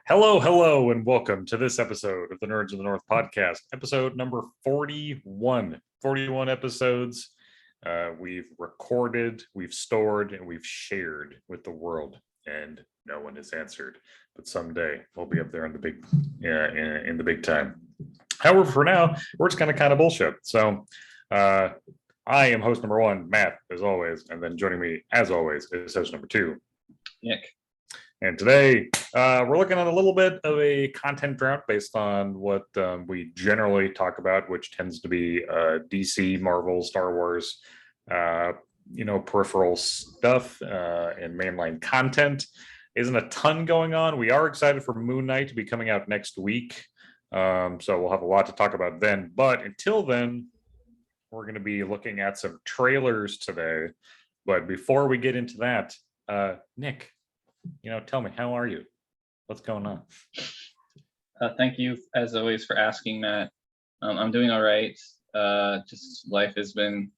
Hello, hello, and welcome to this episode of the Nerds of the North podcast, episode number 41. 41 episodes we've recorded, we've stored, and we've shared with the world, and no one has answered. But someday we'll be up there in the big, in the big time. However, for now, we're just kind of bullshit. So I am host number one, Matt, as always, and then joining me, as always, is host number two, Nick. And today we're looking at a little bit of a content drought based on what we generally talk about, which tends to be DC, Marvel, Star Wars, peripheral stuff and mainline content. Isn't a ton going on. We are excited for Moon Knight to be coming out next week. So we'll have a lot to talk about then. But until then, we're going to be looking at some trailers today. But before we get into that, Nick, tell me, how are you? What's going on? Thank you, as always, for asking, Matt. I'm doing all right. Just life has been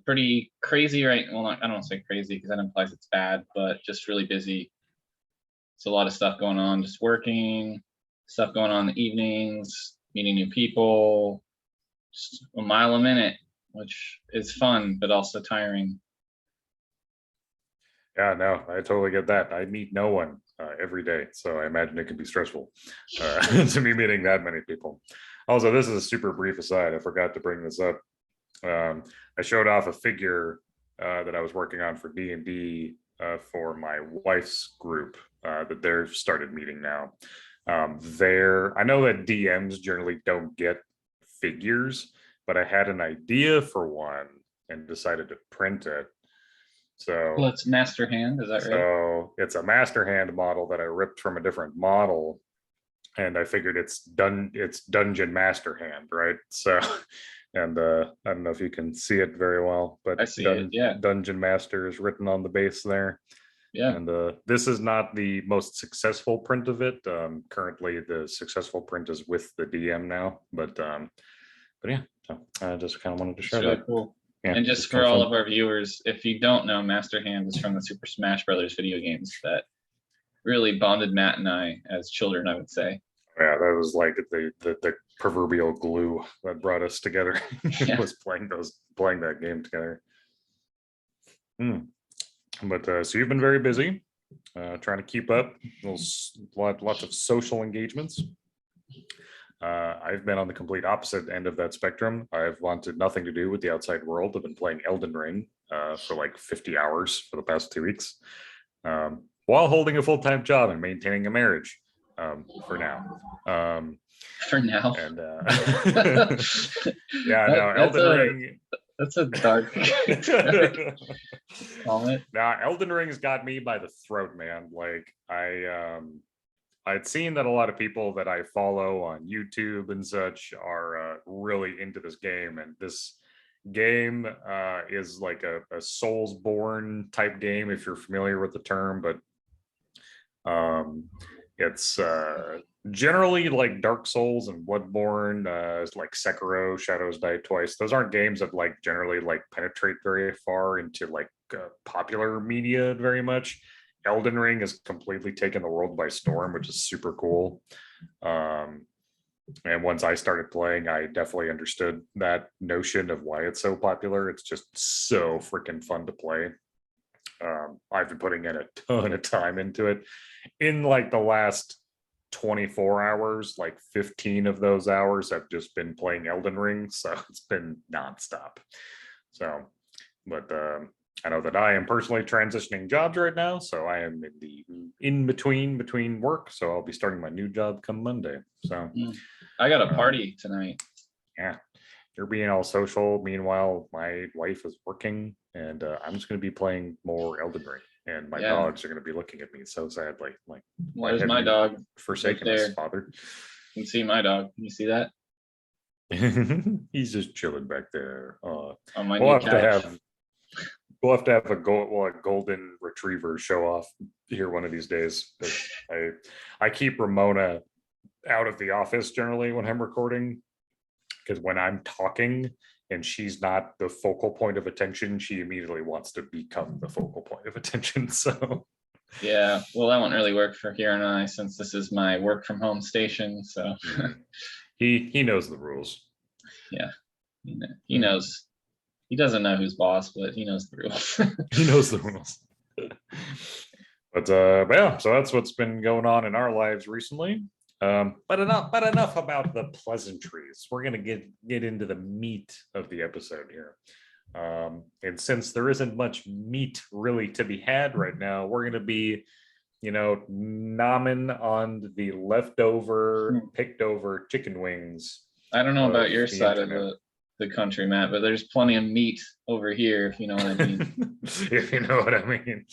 pretty crazy, right? Well, I don't want to say crazy because that implies it's bad, but just really busy. It's a lot of stuff going on, just working, stuff going on in the evenings, meeting new people, just a mile a minute, which is fun, but also tiring. Yeah, no, I totally get that. I meet no one every day, so I imagine it can be stressful to be meeting that many people. Also, this is a super brief aside. I forgot to bring this up. I showed off a figure that I was working on for D&D for my wife's group that they've started meeting now. I know that DMs generally don't get figures, but I had an idea for one and decided to print it. So well, it's Master Hand, is that right? So it's a Master Hand model that I ripped from a different model, and I figured it's Dungeon Master Hand, right? So, and I don't know if you can see it very well, but I see it, yeah. Dungeon Master is written on the base there. Yeah. And this is not the most successful print of it. Currently, the successful print is with the DM now, but yeah, so I just kind of wanted to share really that. Cool. Yeah, and just for all of our viewers, if you don't know, Master Hand is from the Super Smash Brothers video games that really bonded Matt and I as children, I would say. Yeah, that was like the proverbial glue that brought us together. Yeah. Was playing that game together. But so you've been very busy, trying to keep up. Lots of social engagements. I've been on the complete opposite end of that spectrum. I've wanted nothing to do with the outside world. I've been playing Elden Ring for like 50 hours for the past 2 weeks, while holding a full-time job and maintaining a marriage for now. For now. And yeah, no, Elden Ring. That's a dark comment. Now, Elden Ring's got me by the throat, man. Like I'd seen that a lot of people that I follow on YouTube and such are really into this game, and this game is like a Soulsborne type game, if you're familiar with the term, but it's generally like Dark Souls and Bloodborne, like Sekiro, Shadows Die Twice. Those aren't games that like generally like penetrate very far into like popular media very much. Elden Ring has completely taken the world by storm, which is super cool. And once I started playing, I definitely understood that notion of why it's so popular. It's just so freaking fun to play. I've been putting in a ton of time into it. In like the last 24 hours, like 15 of those hours have just been playing Elden Ring. So it's been nonstop. So, but I know that I am personally transitioning jobs right now, so I am in between work. So I'll be starting my new job come Monday. So I got a party tonight. Yeah, you're being all social. Meanwhile, my wife is working, and I'm just going to be playing more Elden Ring. And my dogs are going to be looking at me so sadly. Like, where's my dog? Forsaken us, father. You can see my dog. Can you see that? He's just chilling back there. On my new couch. We'll have to have a golden retriever show off here one of these days. I keep Ramona out of the office generally when I'm recording, because when I'm talking and she's not the focal point of attention, she immediately wants to become the focal point of attention. So Yeah, well, that won't really work for here and I since this is my work from home station. So He knows the rules. yeah, he knows. He doesn't know who's boss, but he knows the rules. He knows the rules. But yeah, so that's what's been going on in our lives recently. But enough about the pleasantries. We're gonna get into the meat of the episode here. And since there isn't much meat really to be had right now, we're gonna be, nomming on the leftover, picked over chicken wings I don't know about of your the side of internet. the country, Matt, but there's plenty of meat over here, if you know what I mean. If you know what I mean.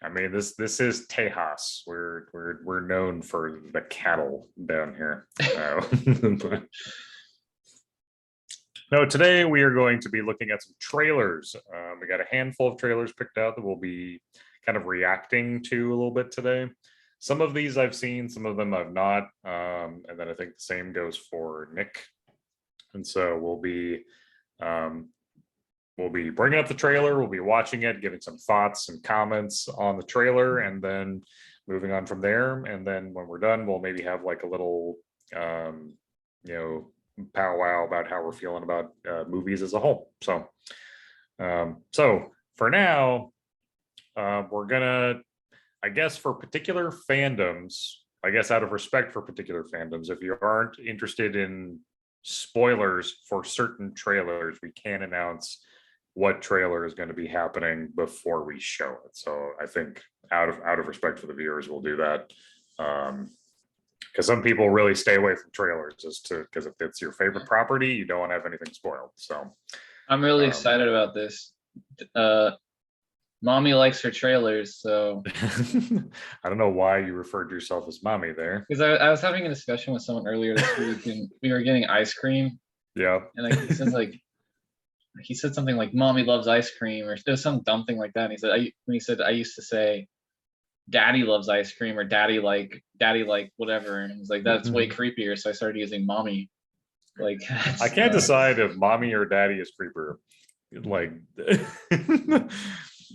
I mean, this is Tejas. We're known for the cattle down here. No, today we are going to be looking at some trailers. We got a handful of trailers picked out that we'll be kind of reacting to a little bit today. Some of these I've seen, some of them I've not. And then I think the same goes for Nick. And so um, we'll be bringing up the trailer, we'll be watching it, giving some thoughts and comments on the trailer, and then moving on from there. And then when we're done, we'll maybe have like a little, you know, powwow about how we're feeling about movies as a whole. So for now, we're gonna, I guess, for particular fandoms, I guess out of respect for particular fandoms, if you aren't interested in spoilers for certain trailers, we can announce what trailer is going to be happening before we show it. So I think out of respect for the viewers, we'll do that. Because some people really stay away from trailers because if it's your favorite property, you don't want to have anything spoiled. So I'm really excited about this. Mommy likes her trailers, so I don't know why you referred to yourself as mommy there. because I was having a discussion with someone earlier this week, and we were getting ice cream, Yeah. and he said something like "Mommy loves ice cream" or there's some dumb thing like that. And he said I used to say "Daddy loves ice cream" or "Daddy like whatever," and he's like that's way creepier. So I started using "Mommy." Like I can't decide if mommy or daddy is creeper. Like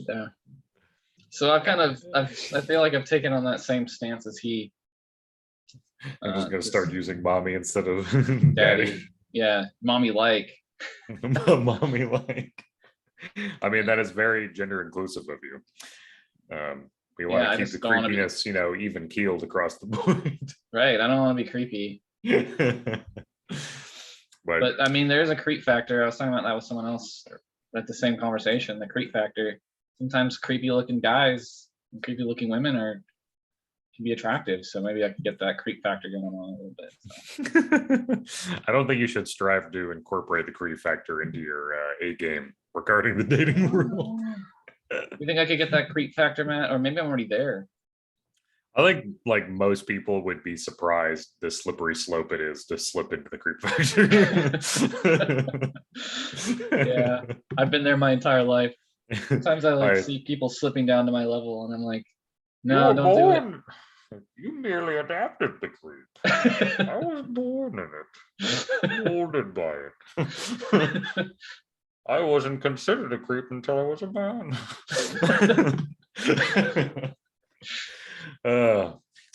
yeah. So I feel like I've taken on that same stance as he. I'm just gonna start using mommy instead of daddy. daddy. Yeah, mommy like. Mommy like. I mean, that is very gender inclusive of you. We want to keep the creepiness, even keeled across the board. Right. I don't want to be creepy. But I mean, there's a creep factor. I was talking about that with someone else at the same conversation. The creep factor. Sometimes creepy looking guys and creepy looking women can be attractive. So maybe I could get that creep factor going on a little bit. So. I don't think you should strive to incorporate the creep factor into your A game regarding the dating world. You think I could get that creep factor, Matt? Or maybe I'm already there. I think like most people would be surprised the slippery slope it is to slip into the creep factor. Yeah, I've been there my entire life. Sometimes I see people slipping down to my level and I'm like, no, don't do it. You merely adapted the creep. I was born in it, molded by it. I wasn't considered a creep until I was a man.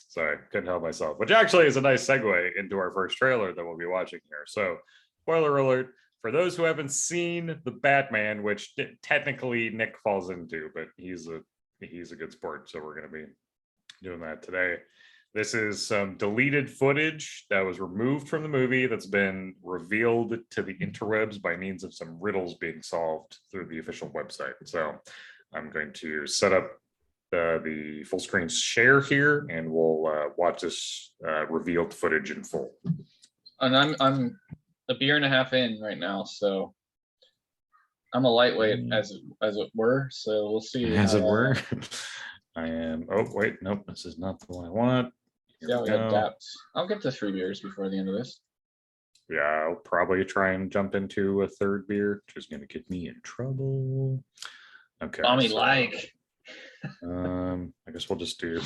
Sorry, couldn't help myself. Which actually is a nice segue into our first trailer that we'll be watching here. So, spoiler alert for those who haven't seen the Batman, which technically Nick falls into, but he's a good sport, so we're going to be doing that today. This is some deleted footage that was removed from the movie that's been revealed to the interwebs by means of some riddles being solved through the official website. So I'm going to set up the full screen share here, and we'll watch this revealed footage in full. And I'm a beer and a half in right now, so I'm a lightweight as it were. So we'll see. As it were. I am. Oh wait, nope. This is not the one I want. Yeah, we adapt. I'll get to 3 beers before the end of this. Yeah, I'll probably try and jump into a third beer, which is going to get me in trouble. Okay. Mommy like. I guess we'll just do.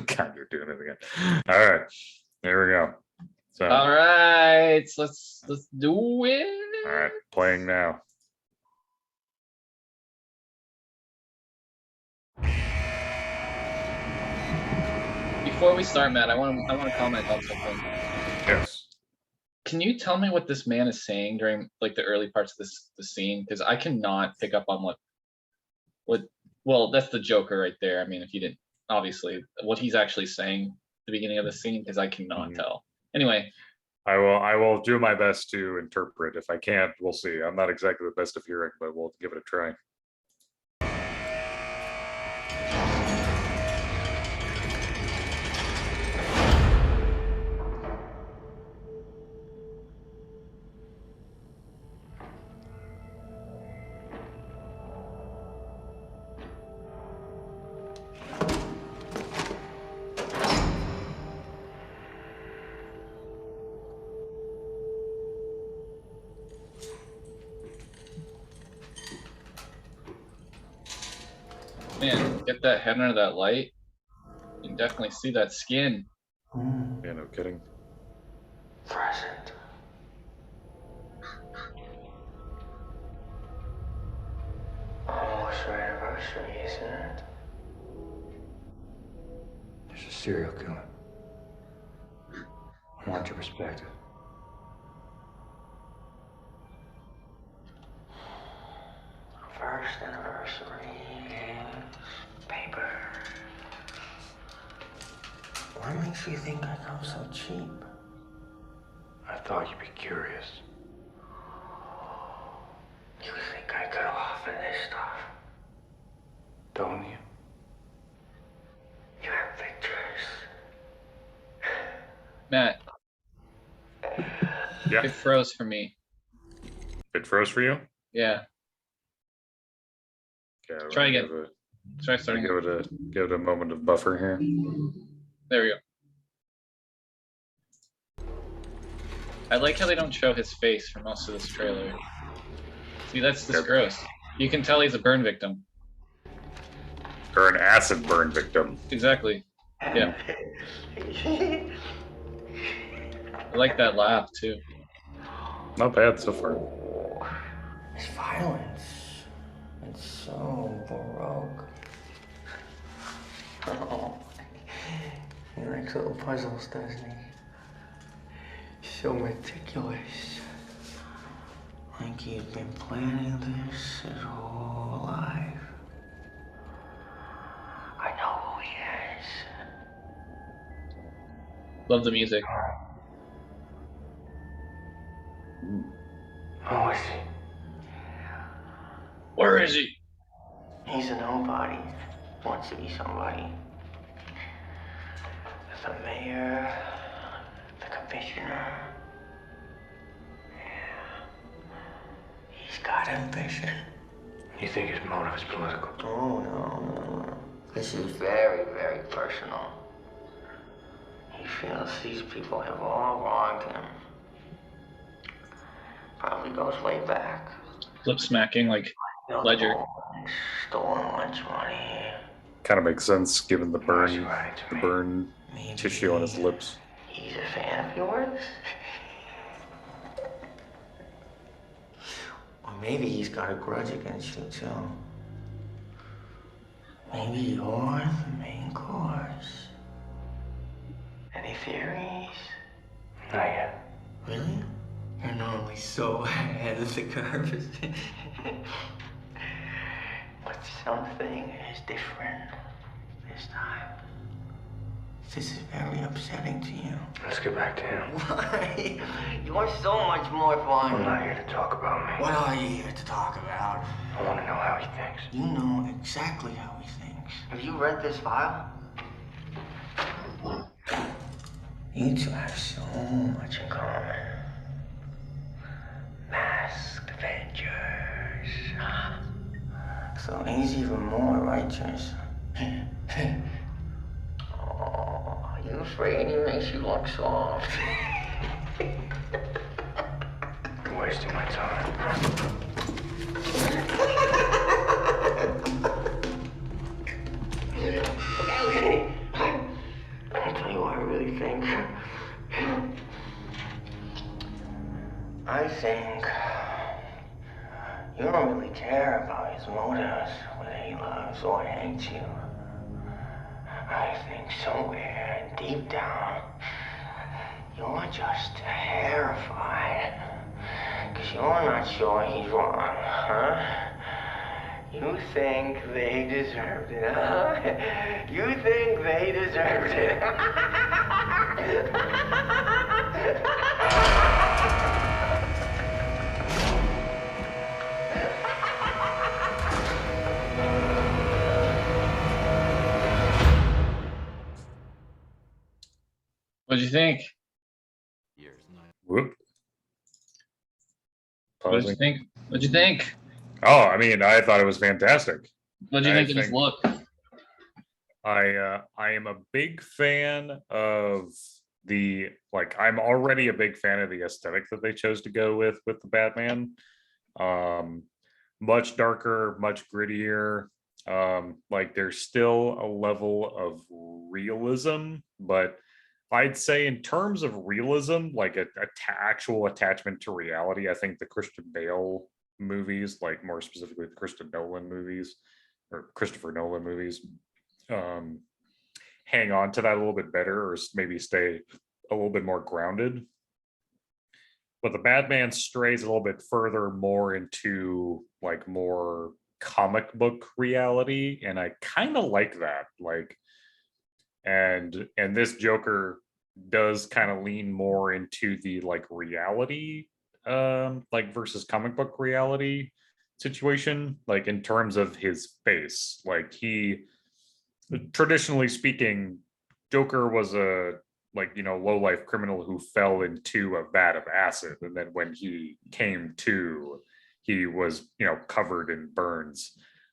God, you're doing it again. All right, there we go. So. All right, let's do it. All right, playing now. Before we start, Matt, I want to comment on something. Yes. Can you tell me what this man is saying during like the early parts of the scene? Because I cannot pick up on what. Well, that's the Joker right there. I mean, if you didn't, obviously, what he's actually saying at the beginning of the scene, because I cannot tell. Anyway, I will do my best to interpret. If I can't, we'll see. I'm not exactly the best of hearing, but we'll give it a try. man, get that head under that light. You can definitely see that skin. Yeah, no kidding. Present. Almost your anniversary, isn't it? There's a serial killer. I want your perspective. First anniversary. Paper. What makes you think I come so cheap? I thought you'd be curious. You think I could offer this stuff? Don't you? You have pictures. Matt, Yeah, it froze for me. it froze for you. Yeah, Okay, Try let me again. try Give starting. give it a moment of buffer here. There we go. I like how they don't show his face for most of this trailer. See, that's just Yep. gross. You can tell he's a burn victim. Or an acid burn victim. Exactly. Yeah. I like that laugh too. Not bad so far. It's violence. It's so baroque. Oh. He likes little puzzles, doesn't he? So meticulous. Like he's been planning this his whole life. I know who he is. Love the music. Who is he? Where is he? He's a nobody. Wants to be somebody. The mayor, the commissioner. Yeah. He's got ambition. You think his motive is political? Oh, no. This is very, very personal. He feels these people have all wronged him. Probably goes way back. Lip smacking like Ledger. Stolen lunch money. Kind of makes sense given the burn, right to the me. burn Maybe tissue on his lips. he's a fan of yours? Or maybe he's got a grudge against you too. Maybe you're the main course. Any theories? Not yet. Really? You're normally so ahead of the curve. But something is different this time. This is very upsetting to you. Let's get back to him. Why? You're so much more fun. I'm not here to talk about me. What are you here to talk about? I want to know how he thinks. You know exactly how he thinks. Have you read this file? You two have so much in common. Masked Avengers. So he's even more righteous. Oh, are you afraid he makes you look soft? You're wasting my time. Okay. I'll tell you what I really think. I think you don't really care about his motives, whether he loves or hates you. I think somewhere deep down, you're just terrified. Because you're not sure he's wrong, huh? You think they deserved it, huh? You think they deserved it. What'd you think? Whoop. What'd you Pausing. think? What'd you think? Oh, I mean, I thought it was fantastic. What'd you I think of his think- look? I am a big fan of I'm already a big fan of the aesthetic that they chose to go with the Batman. Much darker, much grittier. Like there's still a level of realism, but I'd say in terms of realism, like actual attachment to reality, I think the Christian Bale movies, like more specifically the Christopher Nolan movies, hang on to that a little bit better, or maybe stay a little bit more grounded. But the Batman strays a little bit further more into like more comic book reality, and I kind of like that. Like, and this Joker does kind of lean more into the like reality, like versus comic book reality situation, like in terms of his face. Like he, traditionally speaking, Joker was a low life criminal who fell into a vat of acid, and then when he came to, he was covered in burns.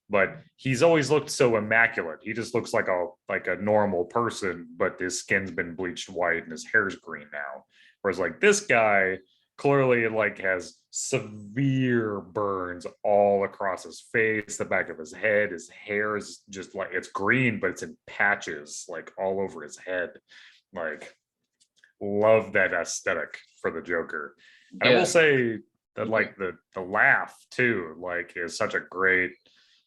But he's always looked so immaculate. He just looks like a normal person, but his skin's been bleached white and his hair's green now. Whereas like this guy clearly like has severe burns all across his face, the back of his head. His hair is just like, it's green, but it's in patches like all over his head. Like, love that aesthetic for the Joker. And I Yeah. will say that like the laugh too, like is such a great,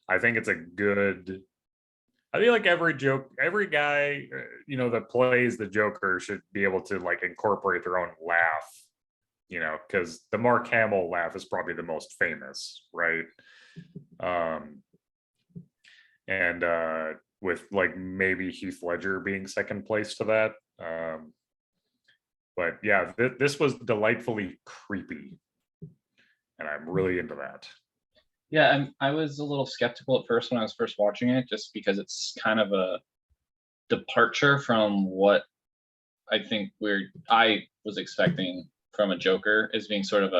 I think it's a good, I feel like every guy, that plays the Joker should be able to like incorporate their own laugh, because the Mark Hamill laugh is probably the most famous, right? And with like maybe Heath Ledger being second place to that. But yeah, this was delightfully creepy, and I'm really into that. Yeah, I was a little skeptical at first when I was first watching it, just because it's kind of a departure from what I think I was expecting from a Joker, as being sort of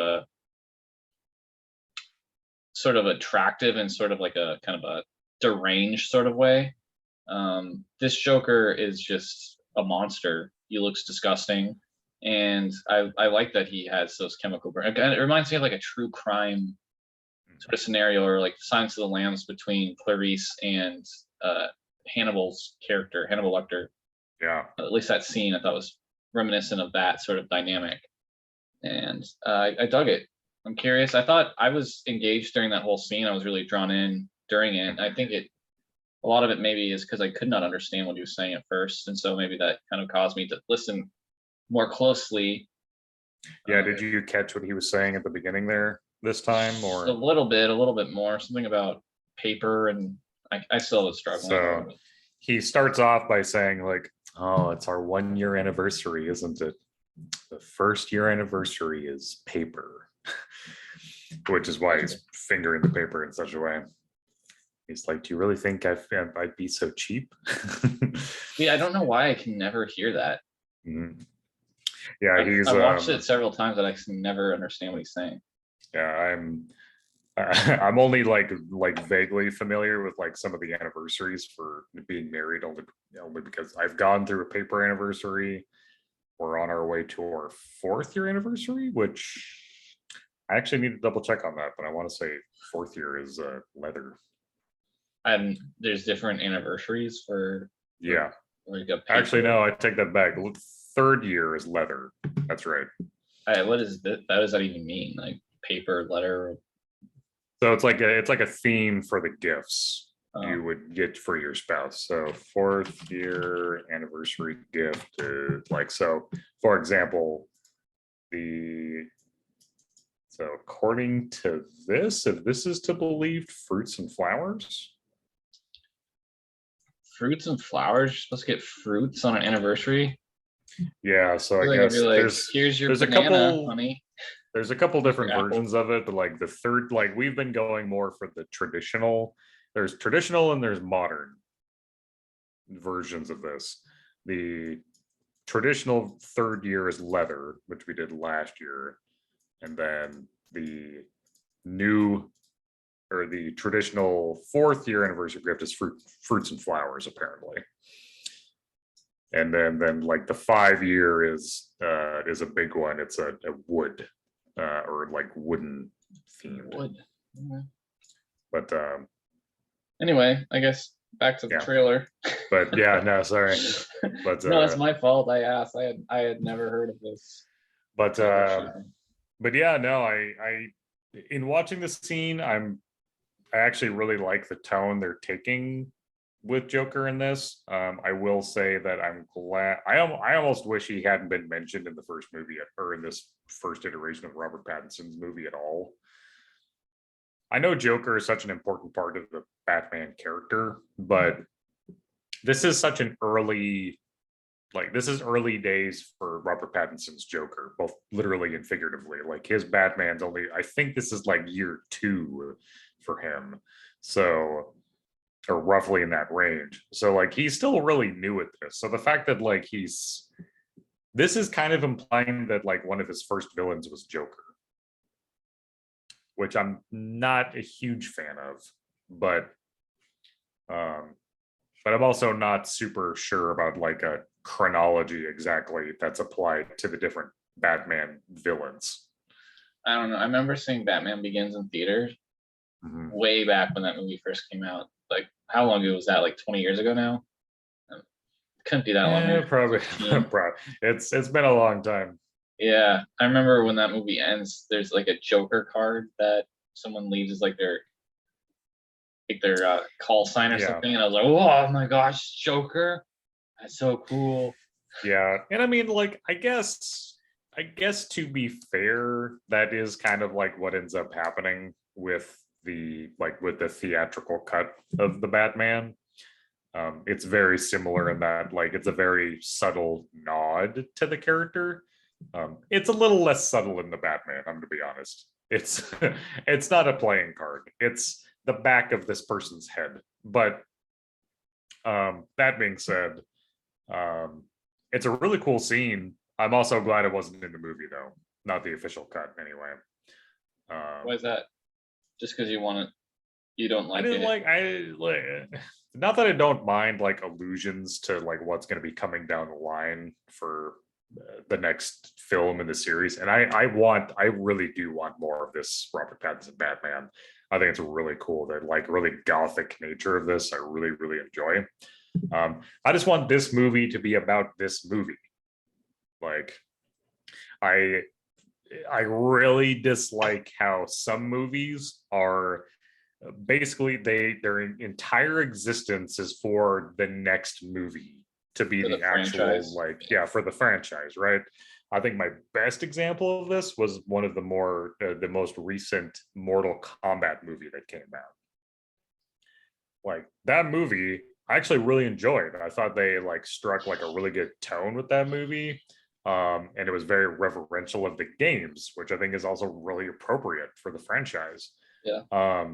attractive and sort of like a kind of a deranged sort of way. This Joker is just a monster. He looks disgusting, and I like that he has those chemical burns. It reminds me of like a true crime sort of scenario, or like Silence of the Lambs between Clarice and Hannibal's character, Hannibal Lecter. Yeah. At least that scene I thought was reminiscent of that sort of dynamic, and I dug it. I'm curious. I thought I was engaged during that whole scene. I was really drawn in during it. I think a lot of it maybe is because I could not understand what he was saying at first, and so maybe that kind of caused me to listen more closely. Yeah, did you catch what he was saying at the beginning there this time, or a little bit more, something about paper, and I still was struggling. So he starts off by saying like, oh, it's our 1 year anniversary, isn't it? The first year anniversary is paper. Which is why he's fingering the paper in such a way. He's like, do you really think I'd be so cheap? Yeah, I don't know why I can never hear that. Mhm. Yeah, I watched it several times, and I can never understand what he's saying. Yeah, I'm only like vaguely familiar with like some of the anniversaries for being married, only because I've gone through a paper anniversary. We're on our way to our 4th year anniversary, which I actually need to double check on that, but I want to say 4th year is leather. And there's different anniversaries for Yeah, like a paper. actually no, I take that back. 3rd year is leather. That's right. What is that? What does that even mean? Like paper, letter? So it's like a theme for the gifts. you would get for your spouse. So 4th year anniversary gift is like, so for example, so according to this, if this is to believe, fruits and flowers. Fruits and flowers. You're supposed to get fruits on an anniversary. Yeah, so I feel like I'd guess be like, there's here's your there's a banana, couple honey. there's a couple different apple. versions of it, but like the third, like we've been going more for the traditional. There's traditional and there's modern versions of this. The traditional 3rd year is leather, which we did last year, and then the new or the traditional 4th year anniversary gift is fruits and flowers, apparently. And then like the 5-year is a big one. It's a wood or like wooden themed. Wood. Okay. But Anyway, I guess back to the Yeah. trailer. but yeah, no, sorry. But No, it's my fault. I asked. I had never heard of this. but trailer. but yeah, no, I in watching this scene, I actually really like the tone they're taking with Joker in this. I will say that I'm glad. I almost wish he hadn't been mentioned in the first movie or in this first iteration of Robert Pattinson's movie at all. I know Joker is such an important part of the Batman character, but this is such an early, like this is early days for Robert Pattinson's Joker, both literally and figuratively. Like his Batman's only, I think this is like year 2 for him. So, or roughly in that range. So like he's still really new at this. So the fact that like this is kind of implying that like one of his first villains was Joker, which I'm not a huge fan of, but I'm also not super sure about like a chronology exactly that's applied to the different Batman villains. I don't know. I remember seeing Batman Begins in theaters way back when that movie first came out. Like, how long ago was that? Like 20 years ago now? Couldn't be that long. Yeah, maybe probably. 15. It's been a long time. Yeah, I remember when that movie ends. There's like a Joker card that someone leaves as like their call sign or Yeah. something, and I was like, oh my gosh, Joker, that's so cool. Yeah, and I mean, like, I guess to be fair, that is kind of like what ends up happening with the theatrical cut of the Batman. It's very similar in that like it's a very subtle nod to the character. It's a little less subtle in the Batman, I'm to be honest. It's it's not a playing card. It's the back of this person's head. But that being said, it's a really cool scene. I'm also glad it wasn't in the movie though, not the official cut anyway. Why is that? Just because you don't like I didn't it? Not that I don't mind like allusions to like what's going to be coming down the line for the next film in the series, and I really do want more of this Robert Pattinson Batman. I think it's really cool. That like really gothic nature of this, I really enjoy. I just want this movie to be about this movie. Like, I really dislike how some movies are basically their entire existence is for the next movie to be the actual franchise. For the franchise, right? I think my best example of this was one of the most recent Mortal Kombat movie that came out. Like that movie, I actually really enjoyed. I thought they like struck like a really good tone with that movie. And it was very reverential of the games, which I think is also really appropriate for the franchise. Yeah.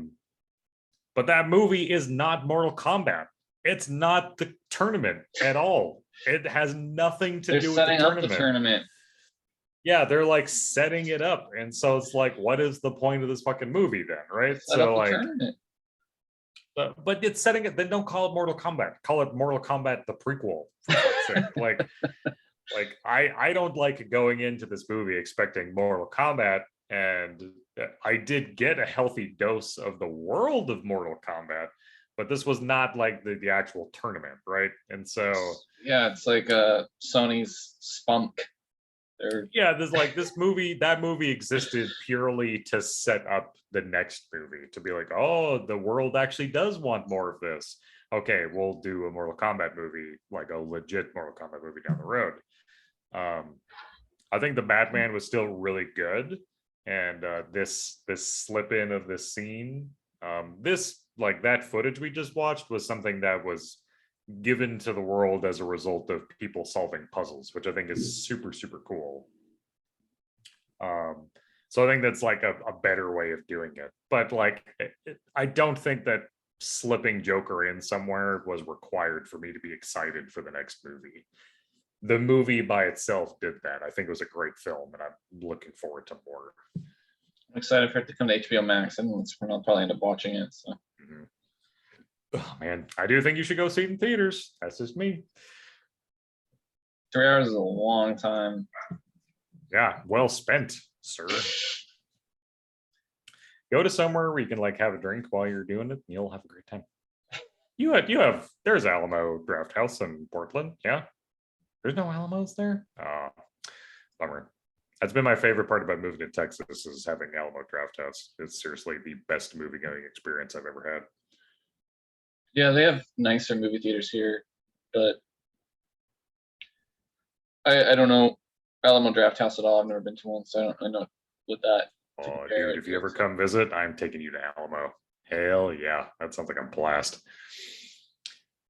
But that movie is not Mortal Kombat. It's not the tournament at all. It has nothing to do with the setting up tournament. the tournament. Yeah, they're like setting it up, and so it's like, what is the point of this fucking movie then, right? Set up the tournament. But it's setting it. Then don't call it Mortal Kombat. Call it Mortal Kombat the prequel. For fuck's sake. Like I don't like going into this movie expecting Mortal Kombat, and I did get a healthy dose of the world of Mortal Kombat, but this was not like the actual tournament, right? And so yeah, it's like Sony's Spunk. They're Yeah, that movie existed purely to set up the next movie, to be like, oh, the world actually does want more of this. Okay, we'll do a Mortal Kombat movie, like a legit Mortal Kombat movie down the road. I think the Batman was still really good, and this slip in of this scene, this like that footage we just watched was something that was given to the world as a result of people solving puzzles, which I think is super, super cool. So I think that's like a better way of doing it. But like, I don't think that slipping Joker in somewhere was required for me to be excited for the next movie. The movie by itself did that. I think it was a great film, and I'm looking forward to more. I'm excited for it to come to HBO Max, and I'll probably end up watching it. So. Mhm. Oh, man, I do think you should go see it in theaters. That's just me. 3 hours is a long time. Yeah, well spent, sir. Go to somewhere where you can like have a drink while you're doing it, and you'll have a great time. There's Alamo Draft House in Portland. Yeah. There's no Alamos there. Oh, bummer. That's been my favorite part about moving to Texas, is having Alamo Draft House. It's seriously the best movie going experience I've ever had. Yeah, they have nicer movie theaters here, but I don't know Alamo Draft House at all. I've never been to one, so I know with that. Oh, dude, if you ever come visit, I'm taking you to Alamo. Hell yeah, that sounds like a blast.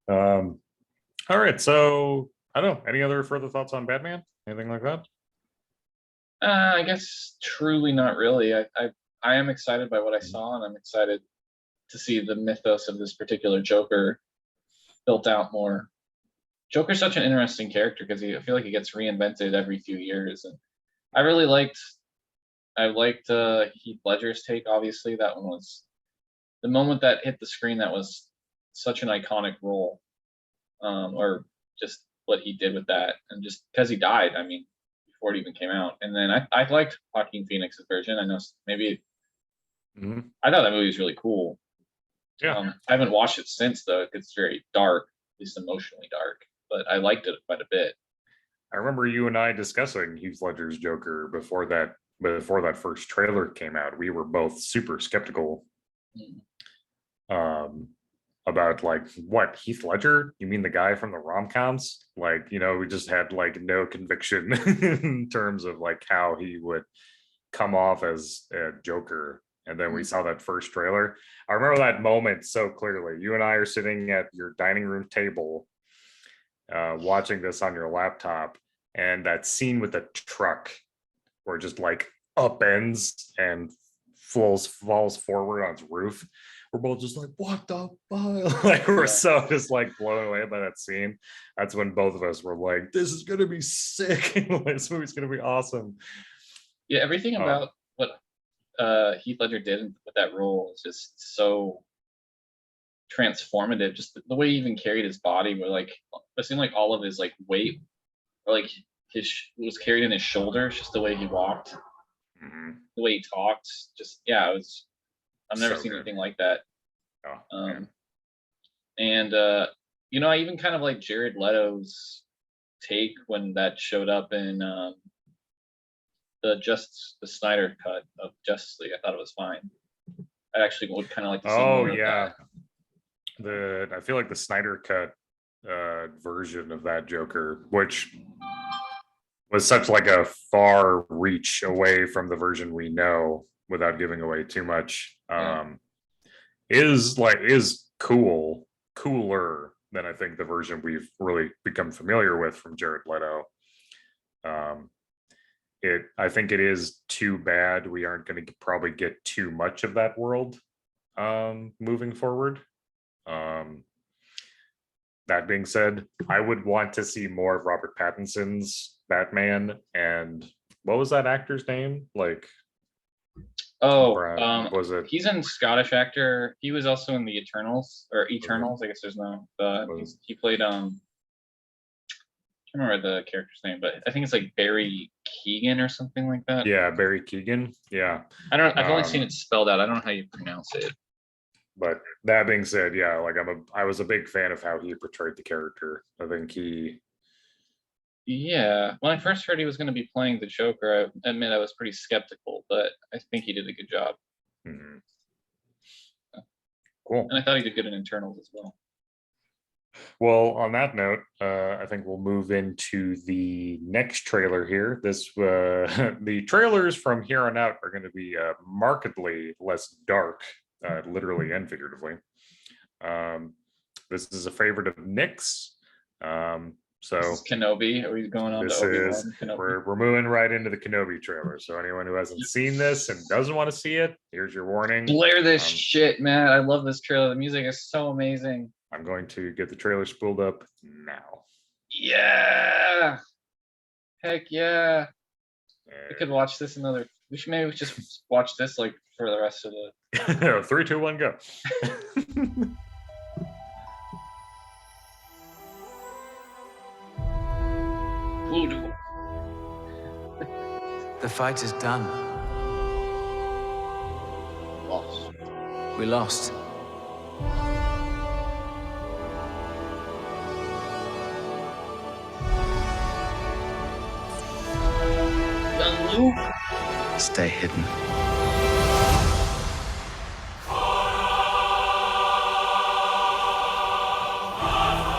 All right, so I don't know. Any other further thoughts on Batman? Anything like that? I guess truly not really. I am excited by what I saw, and I'm excited to see the mythos of this particular Joker built out more. Joker's such an interesting character because I feel like he gets reinvented every few years, and I liked Heath Ledger's take. Obviously, that one was the moment that hit the screen. That was such an iconic role, or just what he did with that, and just because he died. I mean, before it even came out. And then I liked Joaquin Phoenix's version. I know maybe I thought that movie was really cool. Yeah. I haven't watched it since though. It's very dark, at least emotionally dark, but I liked it quite a bit. I remember you and I discussing Heath Ledger's Joker before that first trailer came out. We were both super skeptical about like, what, Heath Ledger? You mean the guy from the rom-coms? Like, we just had like no conviction in terms of like how he would come off as a Joker. And then we saw that first trailer. I remember that moment so clearly. You and I are sitting at your dining room table, watching this on your laptop, and that scene with the truck where it just like upends and falls forward on its roof. We're both just like, what the fuck? Like, we're so just like blown away by that scene. That's when both of us were like, this is gonna be sick. This movie's gonna be awesome. Yeah, everything about what Heath Ledger did with that role is just so transformative. Just the way he even carried his body, where like it seemed like all of his like weight, or like was carried in his shoulders, just the way he walked, the way he talked. Just it was. I've never seen anything like that. And I even kind of like Jared Leto's take when that showed up in the Snyder cut of Justice League. I thought it was fine. I actually would kind of like to see more of that. I feel like the Snyder cut version of that Joker, which was such like a far reach away from the version we know, without giving away too much, is cooler than I think the version we've really become familiar with from Jared Leto. I think it is too bad we aren't going to probably get too much of that world moving forward. That being said, I would want to see more of Robert Pattinson's Batman. And what was that actor's name? Like, was it? He's a Scottish actor. He was also in the Eternals. I guess there's no. He played. I can't remember the character's name, but I think it's like Barry Keoghan or something like that. Yeah, Barry Keoghan. Yeah. I've only seen it spelled out. I don't know how you pronounce it. But that being said, yeah, like I was a big fan of how he portrayed the character. I think he Yeah, when I first heard he was going to be playing the Joker, I admit I was pretty skeptical, but I think he did a good job, Mhm. Cool. and I thought he did good in Internals as well. Well, on that note, I think we'll move into the next trailer here. This the trailers from here on out are going to be markedly less dark, literally and figuratively. This is a favorite of Nick's. So This is Kenobi. Are we going on to this Obi-Wan is Kenobi? we're moving right into the Kenobi trailer. So anyone who hasn't seen this and doesn't want to see it, here's your warning. Blare this Um, shit, man. I love this trailer. The music is so amazing. I'm going to get the trailer spooled up now. Yeah. Heck yeah. We And- could watch this another. We should maybe just watch this like for the rest of the. 3, 2, 1, go. Voodoo. The fight is done. Lost. We lost. Young Luke. Stay hidden.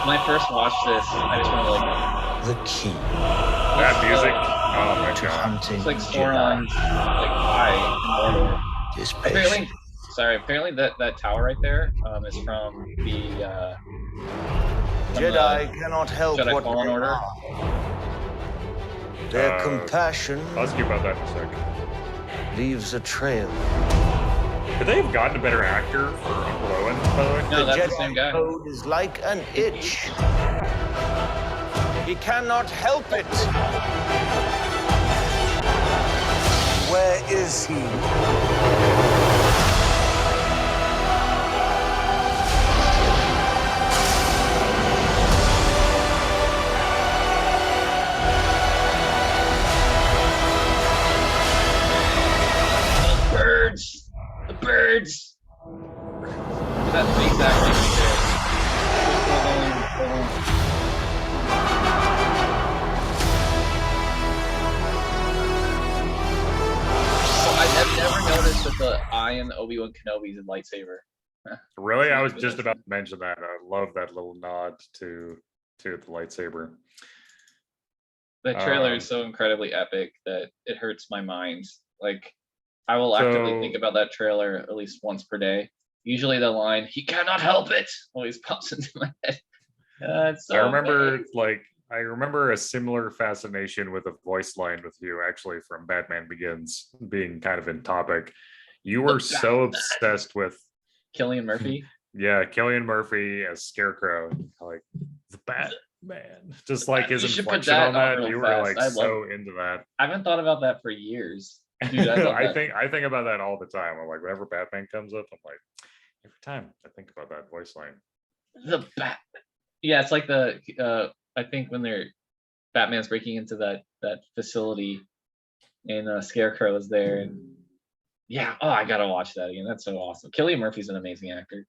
When I first watched this, I just wanted to like. The key That music. Oh my to god. hunting It's like Jedi Sauron's like eye in Mordor. is Apparently, patience. apparently that tower right there is from the Jedi cannot help Jedi what Fallen they Order. are. Their compassion I'll ask you about that in a second. leaves a trail. Could they have gotten a better actor for Uncle Owen, by the way? No, that's the Jedi same guy. code is like an itch. He cannot help it. Where is he? The birds. The birds. That face acting. I've never noticed that the eye in Obi-Wan Kenobi's a lightsaber. Really? I was just about to mention that. I love that little nod to the lightsaber. That trailer Um, is so incredibly epic that it hurts my mind. Like, I will actively So- think about that trailer at least once per day. Usually the line, "He cannot help it," always pops into my head. It's so I remember amazing. I remember a similar fascination with a voice line with you actually from Batman Begins being kind of in topic. You were so obsessed with Cillian Murphy. yeah, Killian Murphy as Scarecrow, like the Batman. Just like his You should put inflection that on up that. real You were fast. like I love so into that. I haven't thought about that for years. Dude, I love that. I think about that all the time. I'm like, whenever Batman comes up, I'm like, every time I think about that voice line. The bat. Yeah, it's like the I think when Batman's breaking into that facility and Scarecrow is there and yeah, oh I gotta watch that again. That's so awesome. Cillian Murphy's an amazing actor.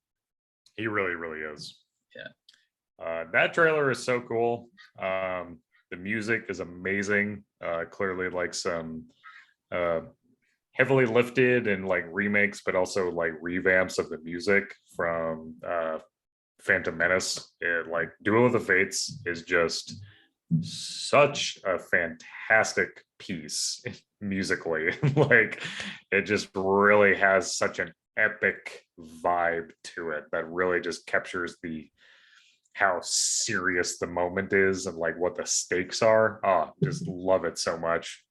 He really, really is. Yeah. That trailer is so cool. The music is amazing. Clearly like some heavily lifted and like remakes, but also like revamps of the music from Phantom Menace. Like Duel of the Fates is just such a fantastic piece musically. Like it just really has such an epic vibe to it that really just captures how serious the moment is and like what the stakes are. Oh, just love it so much.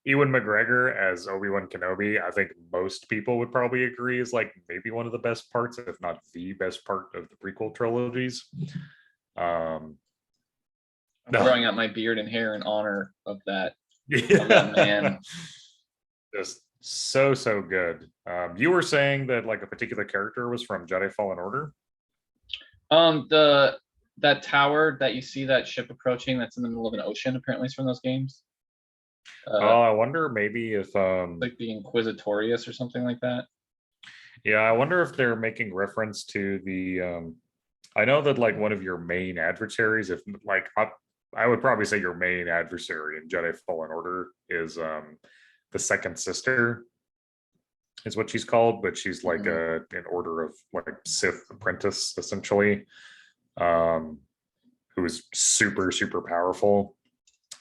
Ewan McGregor as Obi-Wan Kenobi, I think most people would probably agree is like maybe one of the best parts, if not the best part of the prequel trilogies. I'm No. growing out my beard and hair in honor of that. Yeah. man. Just so good. You were saying that like a particular character was from Jedi Fallen Order. That tower that you see that ship approaching that's in the middle of an ocean apparently is from those games. I wonder maybe if Like the Inquisitorius or something like that. yeah, I wonder if they're making reference to the I know that like one of your main adversaries, if like I would probably say your main adversary in Jedi Fallen Order is the second sister, is what she's called, but she's like an order of like Sith apprentice essentially, who is super powerful.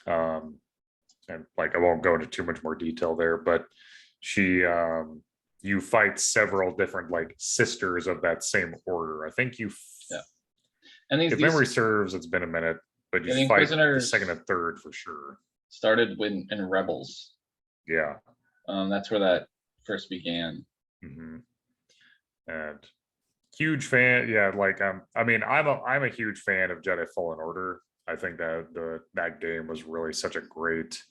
And like I won't go into too much more detail there, but she you fight several different like sisters of that same order. I think you And if memory serves, it's been a minute, but the you fight the Inquisitors second and third for sure. started in Rebels. Yeah. That's where that first began. And huge fan. Yeah, like I mean, I'm a huge fan of Jedi Fallen Order. I think that that game was really such a great.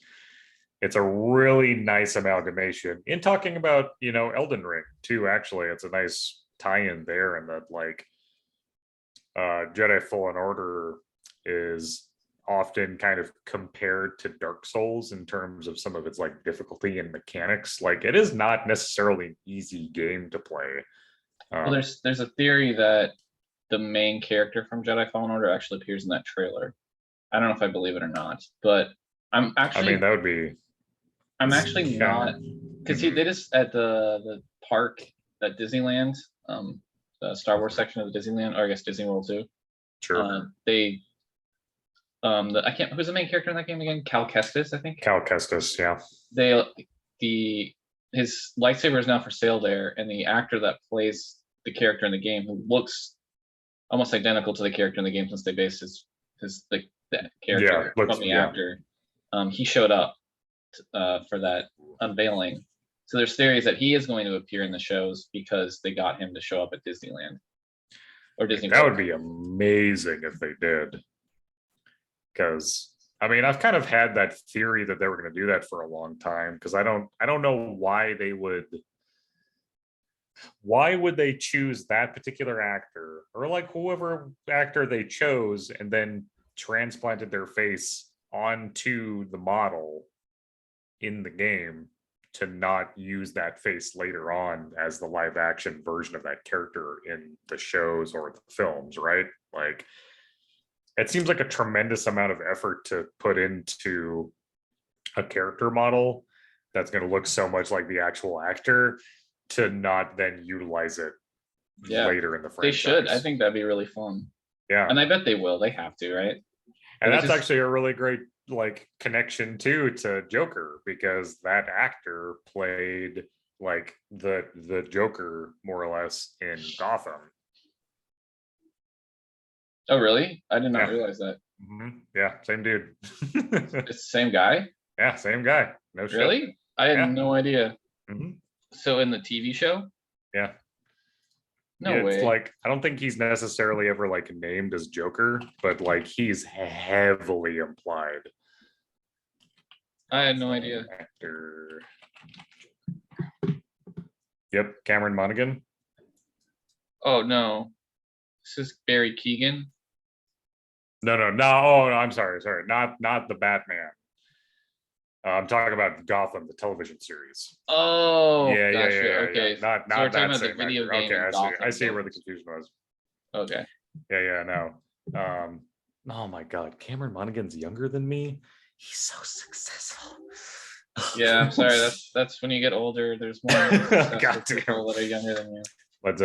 It's a really nice amalgamation. In talking about, you know, Elden Ring too, actually, it's a nice tie-in there, and that like Jedi Fallen Order is often kind of compared to Dark Souls in terms of some of its like difficulty and mechanics. Like it is not necessarily an easy game to play. Well, there's a theory that the main character from Jedi Fallen Order actually appears in that trailer. I don't know if I believe it or not, but I'm actually. I mean, that would be. I'm actually not, because they just at the park at Disneyland, the Star Wars section of the Disneyland, or I guess Disney World too. Sure. I can't. Who's the main character in that game again? Cal Kestis, I think. Cal Kestis, yeah. His lightsaber is now for sale there, and the actor that plays the character in the game, who looks almost identical to the character in the game since they based the character from the actor, he showed up for that unveiling. So there's theories that he is going to appear in the shows because they got him to show up at Disneyland or Disney. That would be amazing if they did. Because I mean, I've kind of had that theory that they were going to do that for a long time. Because I don't know why they would. Why would they choose that particular actor, or like whoever actor they chose, and then transplanted their face onto the model in the game to not use that face later on as the live action version of that character in the shows or the films, right? Like it seems like a tremendous amount of effort to put into a character model that's going to look so much like the actual actor to not then utilize it later in the franchise. They should. I think that'd be really fun. Yeah. And I bet they will. They have to, right? And that's actually a really great like connection too to Joker, because that actor played like the Joker more or less in Gotham. Oh, really? I did not realize that. Yeah, same dude. It's the same guy? Yeah, same guy. No shit. Really? I had no idea. Mm-hmm. So in the TV show? Yeah. No way. It's like I don't think he's necessarily ever like named as Joker, but like he's heavily implied. I had no idea. Actor. Yep, Cameron Monaghan. Oh no. This is Barry Keoghan. No. Oh, no, I'm sorry. Not the Batman. I'm talking about Gotham, the television series. Oh, yeah. Okay. Not so we're that talking about same the video actor. game. Okay, I see where the confusion was. Okay. Yeah, no. Oh my God, Cameron Monaghan's younger than me. He's so successful. Yeah, I'm sorry. That's when you get older. There's more people that are younger than you. But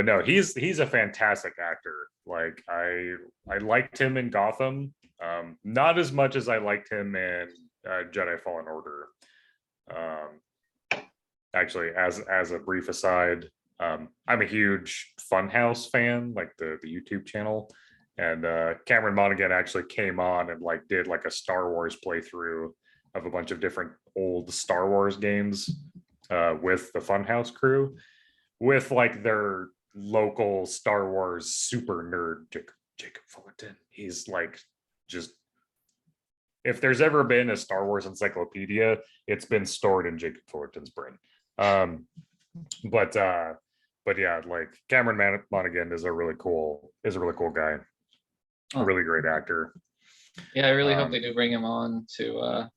no, he's a fantastic actor. Like I liked him in Gotham, not as much as I liked him in Jedi Fallen Order. Actually, as a brief aside, I'm a huge Funhouse fan, like the YouTube channel, and Cameron Monaghan actually came on and like did like a Star Wars playthrough of a bunch of different old Star Wars games with the Funhouse crew, with like their local Star Wars super nerd Jacob Fullerton. He's like just, if there's ever been a Star Wars encyclopedia, it's been stored in Jacob Fullerton's brain. But yeah, like Cameron Monaghan is a really cool guy. A really great actor. Yeah, I really hope they do bring him on to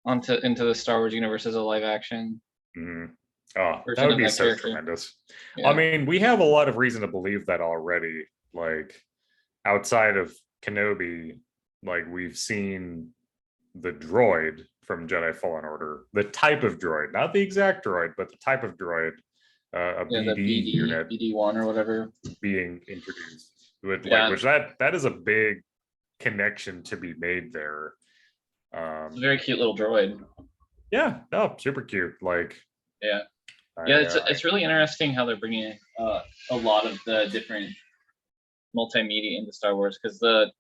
into the Star Wars universe as a live action. Mm-hmm. Oh, version that would of be that so character. tremendous. Yeah. I mean, we have a lot of reason to believe that already. Like outside of Kenobi, like we've seen the droid from Jedi Fallen Order, the type of droid, not the exact droid, but the type of droid, a Yeah, the BD unit BD1 or whatever. being introduced with Yeah. like, which that is a big connection to be made there. It's a very cute little droid. Yeah, no, super cute. Like, Yeah. I, Yeah, uh, it's really interesting how they're bringing a lot of the different multimedia into Star Wars, because the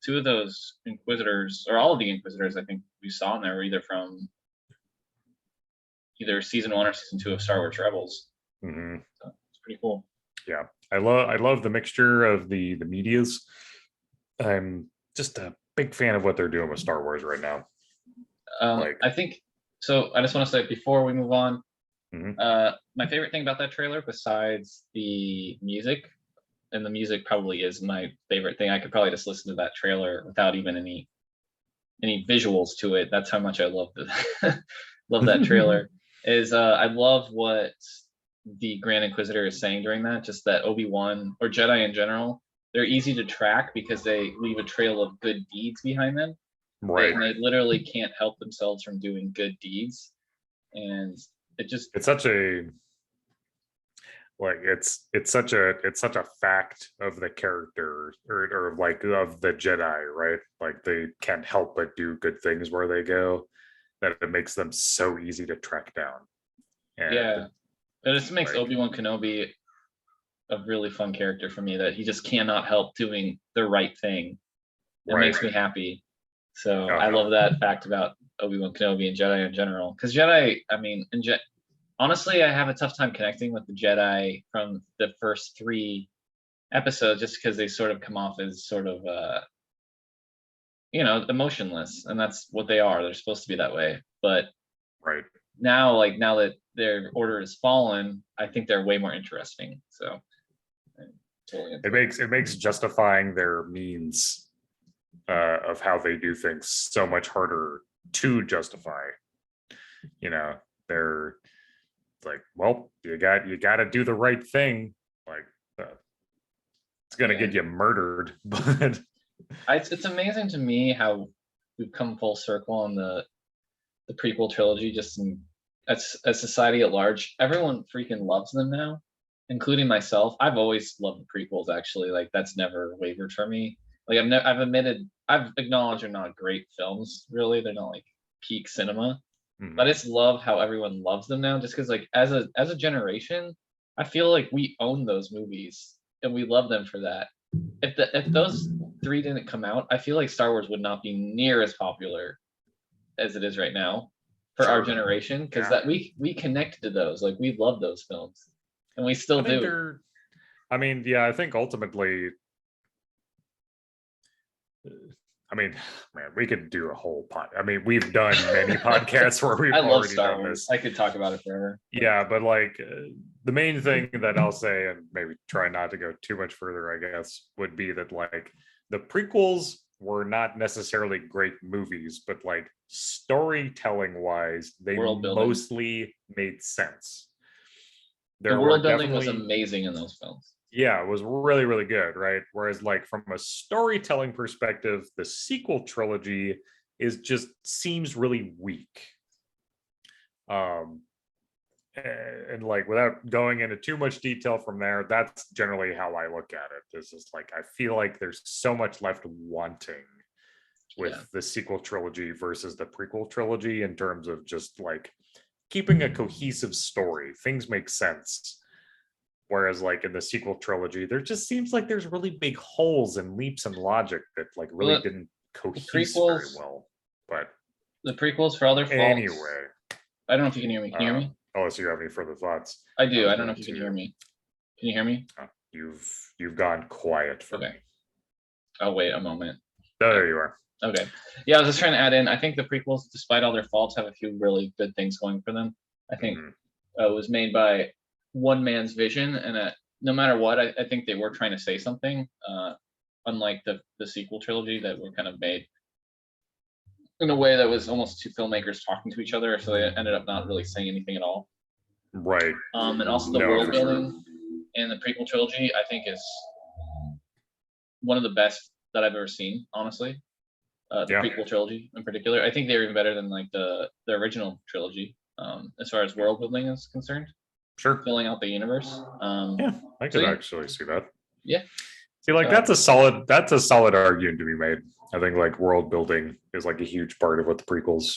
two of those Inquisitors, or all of the Inquisitors, I think we saw in there were either from either season 1 or season 2 of Star Wars Rebels. mhm. So it's pretty cool. Yeah, I love the mixture of the medias. I'm just a big fan of what they're doing with Star Wars right now. Like- I think so. I just want to say before we move on, Mhm. my favorite thing about that trailer, besides the music, and the music probably is my favorite thing. I could probably just listen to that trailer without even any visuals to it. That's how much I love love that trailer. Is I love what the Grand Inquisitor is saying during that. Just that Obi-Wan, or Jedi in general, they're easy to track because they leave a trail of good deeds behind them. Right. And they literally can't help themselves from doing good deeds. And it just, It's such a like it's such a fact of the character, or like of the Jedi, right? Like they can't help but do good things where they go, that it makes them so easy to track down. And yeah. It just makes like- Obi-Wan Kenobi a really fun character for me, that he just cannot help doing the right thing. It Right. makes me happy. So Oh, I no. love that fact about Obi-Wan Kenobi and Jedi in general. Because Jedi, I mean, honestly, I have a tough time connecting with the Jedi from the first 3 episodes, just because they sort of come off as sort of, emotionless, and that's what they are. They're supposed to be that way. But right. now that their order has fallen, I think they're way more interesting. So I'm totally into It makes justifying their means of how they do things so much harder to justify. They're like, well, you got to do the right thing. Like, it's gonna Yeah. get you murdered, but it's amazing to me how we've come full circle on the prequel trilogy, just as society at large. Everyone freaking loves them now, including myself. I've always loved the prequels, actually. Like, that's never wavered for me. Like, I've acknowledged they're not great films, really. They're not like peak cinema. Mhm. But I just love how everyone loves them now, just because, like, as a generation, I feel like we own those movies and we love them for that. If those 3 didn't come out, I feel like Star Wars would not be near as popular as it is right now for our Sure. generation, because Yeah. that we connected to those. Like, we love those films, and we still I think do. I mean, yeah, I think ultimately, I mean, man, we could do a whole pod. I mean, we've done many podcasts where we've I love already Star done Wars. this. I could talk about it forever. Yeah, but like the main thing that I'll say, and maybe try not to go too much further, I guess, would be that like the prequels were not necessarily great movies, but like storytelling wise, they World building. mostly made sense. The There world were building was definitely- amazing in those films. Yeah, it was really, really good, right? Whereas, like, from a storytelling perspective, the sequel trilogy seems really weak. And like, without going into too much detail from there, that's generally how I look at it. It's just like I feel like there's so much left wanting with Yeah. the sequel trilogy versus the prequel trilogy in terms of just like keeping a cohesive story. Things make sense. Whereas like in the sequel trilogy, there just seems like there's really big holes and leaps in logic that like really Well, didn't cohese prequels- very well. But The prequels, for all their faults. anyway, I don't know if you can hear me. Can you hear me? unless you have any further thoughts, I do. was I don't know going if you can to- hear me. Can you hear me? you've gone quiet for Okay. me. Oh, wait a moment. There you are. Okay. Yeah, I was just trying to add in. I think the prequels, despite all their faults, have a few really good things going for them. I think Mhm. it was made by one man's vision, and no matter what, I think they were trying to say something. Unlike the sequel trilogy that were kind of made in a way that was almost 2 filmmakers talking to each other, so they ended up not really saying anything at all. Right. And also the No, world for sure. building in the prequel trilogy, I think, is one of the best that I've ever seen, honestly. The Yeah. prequel trilogy in particular. I think they're even better than like the original trilogy, as far as world building is concerned, Sure. filling out the universe. Yeah, I could yeah. actually see that. Yeah. See, like So- that's a solid argument to be made. I think like world building is like a huge part of what the prequels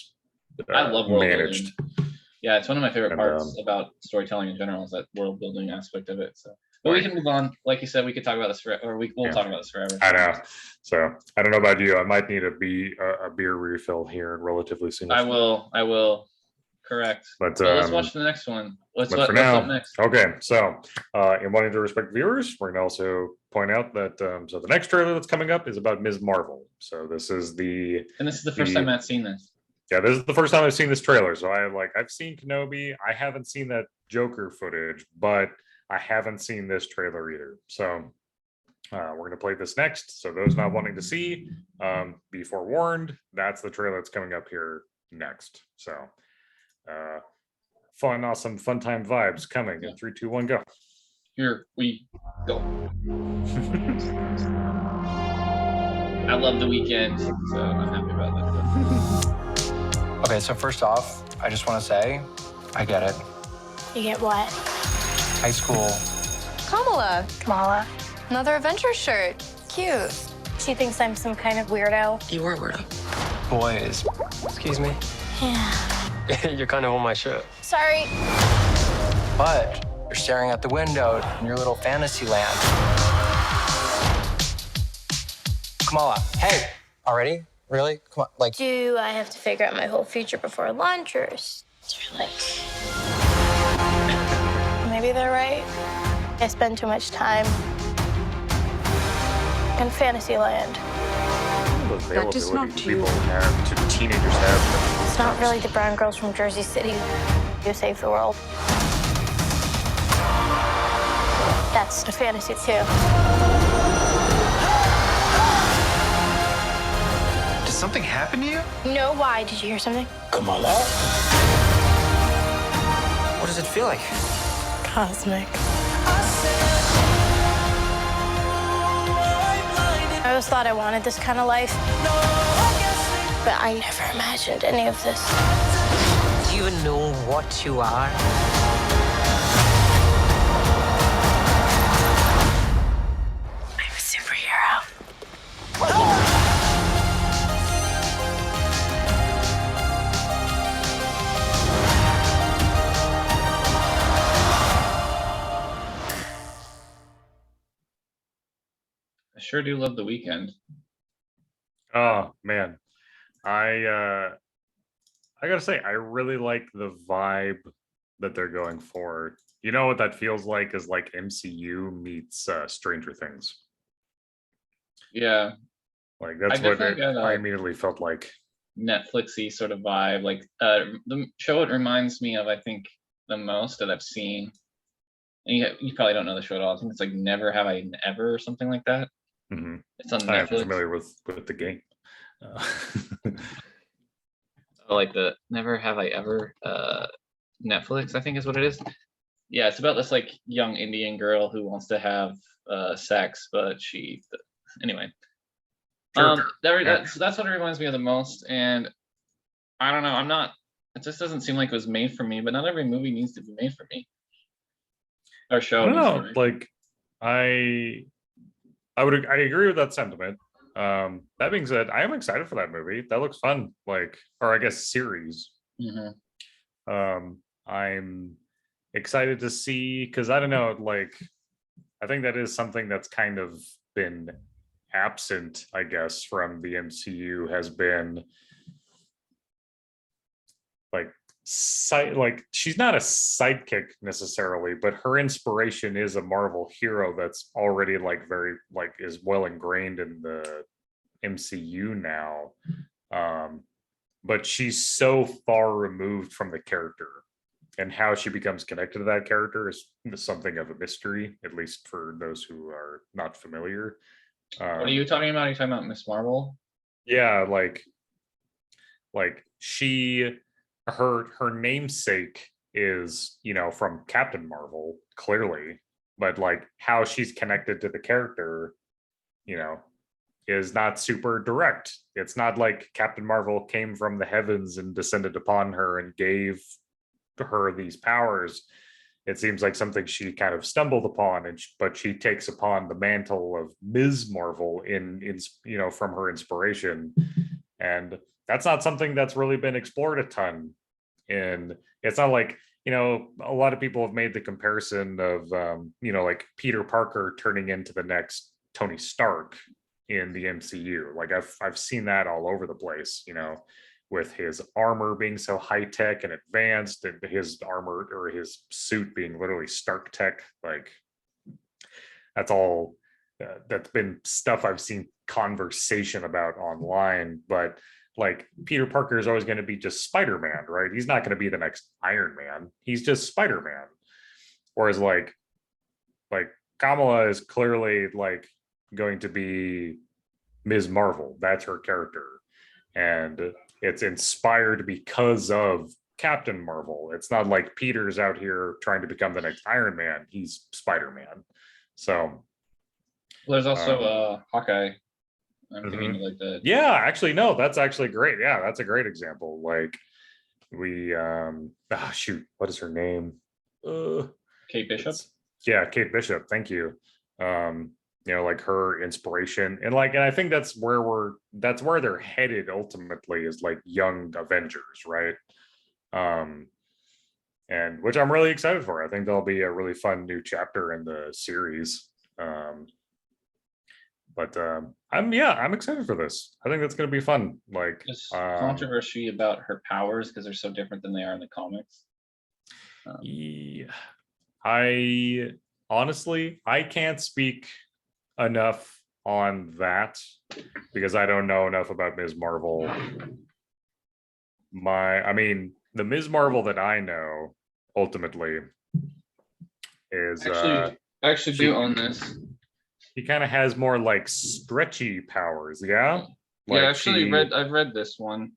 I love world managed. building. Yeah, it's one of my favorite And, parts about storytelling in general is that world building aspect of it. So, but we Right. can move on. Like you said, we could talk about this forever, or we'll Yeah. talk about this forever. I know. So I don't know about you. I might need a beer refill here relatively soon. I will. Correct. But, So let's watch the next one. But for What's now, up next? okay. So, in wanting to respect viewers, we're going to also point out that so the next trailer that's coming up is about Ms. Marvel. So this is And this is the first time Matt's seen this. yeah, this is the first time I've seen this trailer. So I've seen Kenobi. I haven't seen that Joker footage, but I haven't seen this trailer either. So we're going to play this next. So those not wanting to see, be forewarned. That's the trailer that's coming up here next. So fun, awesome, fun time vibes coming in 3, 2, 1, go. Here we go. I love The Weeknd, so I'm happy about that. Okay, so first off, I just want to say, I get it. You get what? High school. Kamala. Another adventure shirt. Cute. She thinks I'm some kind of weirdo. You were a weirdo. Boys. Excuse me. Yeah. You're kind of on my shirt. Sorry. But you're staring out the window in your little fantasy land. Kamala, hey, already? Really? Come on, like, Do I have to figure out my whole future before lunch, or is there like... Maybe they're right. I spend too much time in Fantasyland. That just not people have, to teenagers have. It's not really the brown girls from Jersey City who save the world. That's a fantasy too. Did something happen to you? No, why? Did you hear something? Kamala? What does it feel like? Cosmic. I always thought I wanted this kind of life, but I never imagined any of this. Do you even know what you are? I'm a superhero. I sure do love The Weeknd. Oh man, I gotta say I really like the vibe that they're going for. You know what that feels like is like MCU meets Stranger Things. Yeah, Like that's I what definitely got I a- immediately felt like. Netflixy sort of vibe. Like the show it reminds me of, I think, the most that I've seen. And you probably don't know the show at all. I think it's like Never Have I Ever or something like that. Mhm. It's on I am Netflix. familiar with the game. Like the Never Have I Ever Netflix, I think is what it is. Yeah, it's about this like young Indian girl who wants to have sex, but anyway. Sure. That's what it reminds me of the most. And I don't know, it just doesn't seem like it was made for me, but not every movie needs to be made for me. Or show. I don't needs to know. be made. Like I agree with that sentiment. That being said, I am excited for that movie. That looks fun. Like, or I guess series. Mhm. I'm excited to see because I don't know, like I think that is something that's kind of been absent, I guess, from the MCU has been like she's not a sidekick necessarily, but her inspiration is a Marvel hero that's already like very like is well ingrained in the MCU now. But she's so far removed from the character, and how she becomes connected to that character is something of a mystery, at least for those who are not familiar. What are you talking about? Are you talking about Miss Marvel? Yeah, like her namesake is, you know, from Captain Marvel, clearly, but like how she's connected to the character, you know, is not super direct. It's not like Captain Marvel came from the heavens and descended upon her and gave her these powers. It seems like something she kind of stumbled upon, but she takes upon the mantle of Ms. Marvel in from her inspiration, and that's not something that's really been explored a ton. And it's not like, a lot of people have made the comparison of like Peter Parker turning into the next Tony Stark in the MCU. Like I've seen that all over the place, with his armor being so high tech and advanced, and his armor or his suit being literally Stark tech. Like that's all that's been stuff I've seen conversation about online. But like Peter Parker is always going to be just Spider-Man, right? He's not going to be the next Iron Man. He's just Spider-Man. Whereas like Kamala is clearly like going to be Ms. Marvel. That's her character. And it's inspired because of Captain Marvel. It's not like Peter's out here trying to become the next Iron Man. He's Spider-Man. So there's also Hawkeye. I'm thinking like that. Yeah, actually, no, that's actually great. Yeah, that's a great example. Like we shoot, what is her name? Kate Bishop. Yeah, Kate Bishop. Thank you. Like her inspiration, and I think that's where they're headed ultimately, is like young Avengers, right? And which I'm really excited for. I think there'll be a really fun new chapter in the series. I'm excited for this. I think that's going to be fun. Like just controversy about her powers because they're so different than they are in the comics. I honestly, I can't speak enough on that because I don't know enough about Ms. Marvel. The Ms. Marvel that I know ultimately is I actually do own this. He kind of has more like stretchy powers, yeah. Like I've read this one.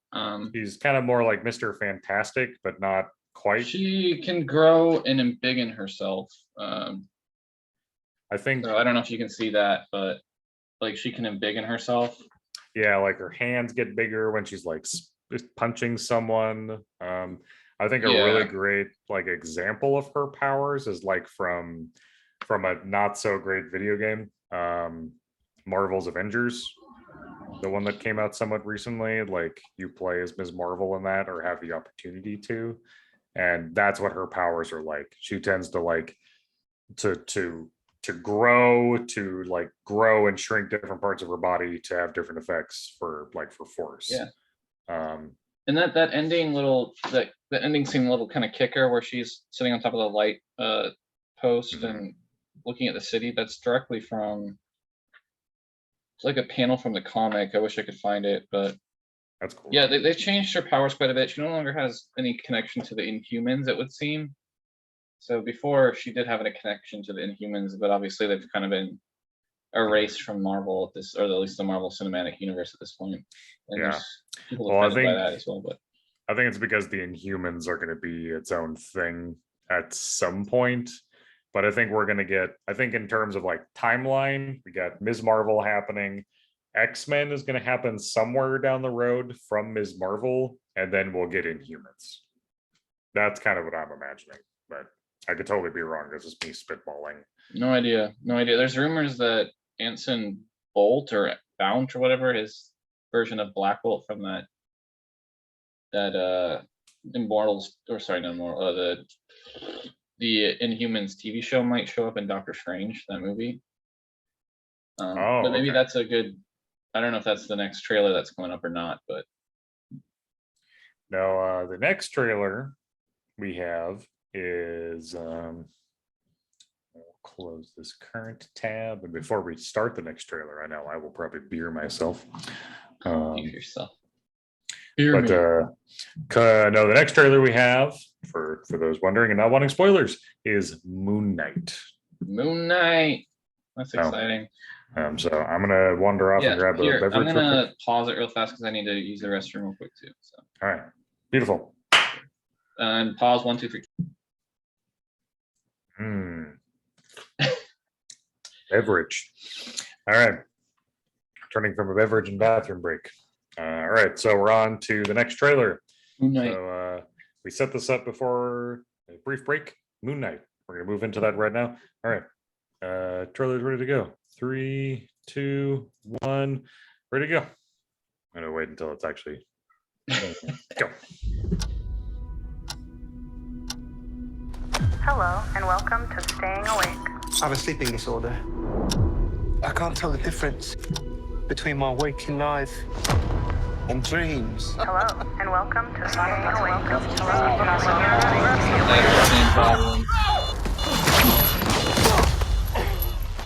He's kind of more like Mr. Fantastic, but not quite. She can grow and embiggen herself. I think. So I don't know if you can see that, but like she can embiggen herself. Yeah, like her hands get bigger when she's like punching someone. I think a really great like example of her powers is like from a not so great video game, Marvel's Avengers, the one that came out somewhat recently. Like you play as Ms. Marvel in that, or have the opportunity to, and that's what her powers are like. She tends to like to grow and shrink different parts of her body to have different effects for force. And that ending the ending scene, little kind of kicker where she's sitting on top of the light post and looking at the city, that's directly from, it's like a panel from the comic. I wish I could find it, but that's cool. Yeah, they changed her powers quite a bit. She no longer has any connection to the Inhumans, it would seem. So before she did have a connection to the Inhumans, but obviously they've kind of been erased from Marvel at this, or at least the Marvel Cinematic Universe at this point. And there's people offended by that as well. But I think it's because the Inhumans are going to be its own thing at some point. But I think we're going to get, I think in terms of like timeline, we got Ms. Marvel happening. X-Men is going to happen somewhere down the road from Ms. Marvel, and then we'll get Inhumans. That's kind of what I'm imagining, but I could totally be wrong. This is me spitballing. No idea. There's rumors that Anson Bolt or Bounce or whatever, his version of Black Bolt from that Immortals, or sorry, not Immortal, the Inhumans TV show might show up in Doctor Strange, that movie. But maybe that's a good, I don't know if that's the next trailer that's coming up or not, but. No, the next trailer we have is, I'll close this current tab. And before we start the next trailer, I know I will probably beer myself. Beer yourself. No, the next trailer we have, for those wondering and not wanting spoilers, is Moon Knight. Moon Knight. That's exciting. So I'm gonna wander off and grab a beverage. I'm gonna pause it real fast because I need to use the restroom real quick too. So. All right, beautiful. And pause 1, 2, 3. Beverage. All right. turning from a beverage and bathroom break. All right, so we're on to the next trailer. Moon Knight. So we set this up before a brief break. Moon Knight. We're gonna move into that right now. All right, trailer's ready to go. 3, 2, 1, ready to go. I'm gonna wait until it's actually go. Hello, and welcome to Staying Awake. I have a sleeping disorder. I can't tell the difference between my waking life and dreams. Hello, and welcome to Staying Awake. I have the same problem.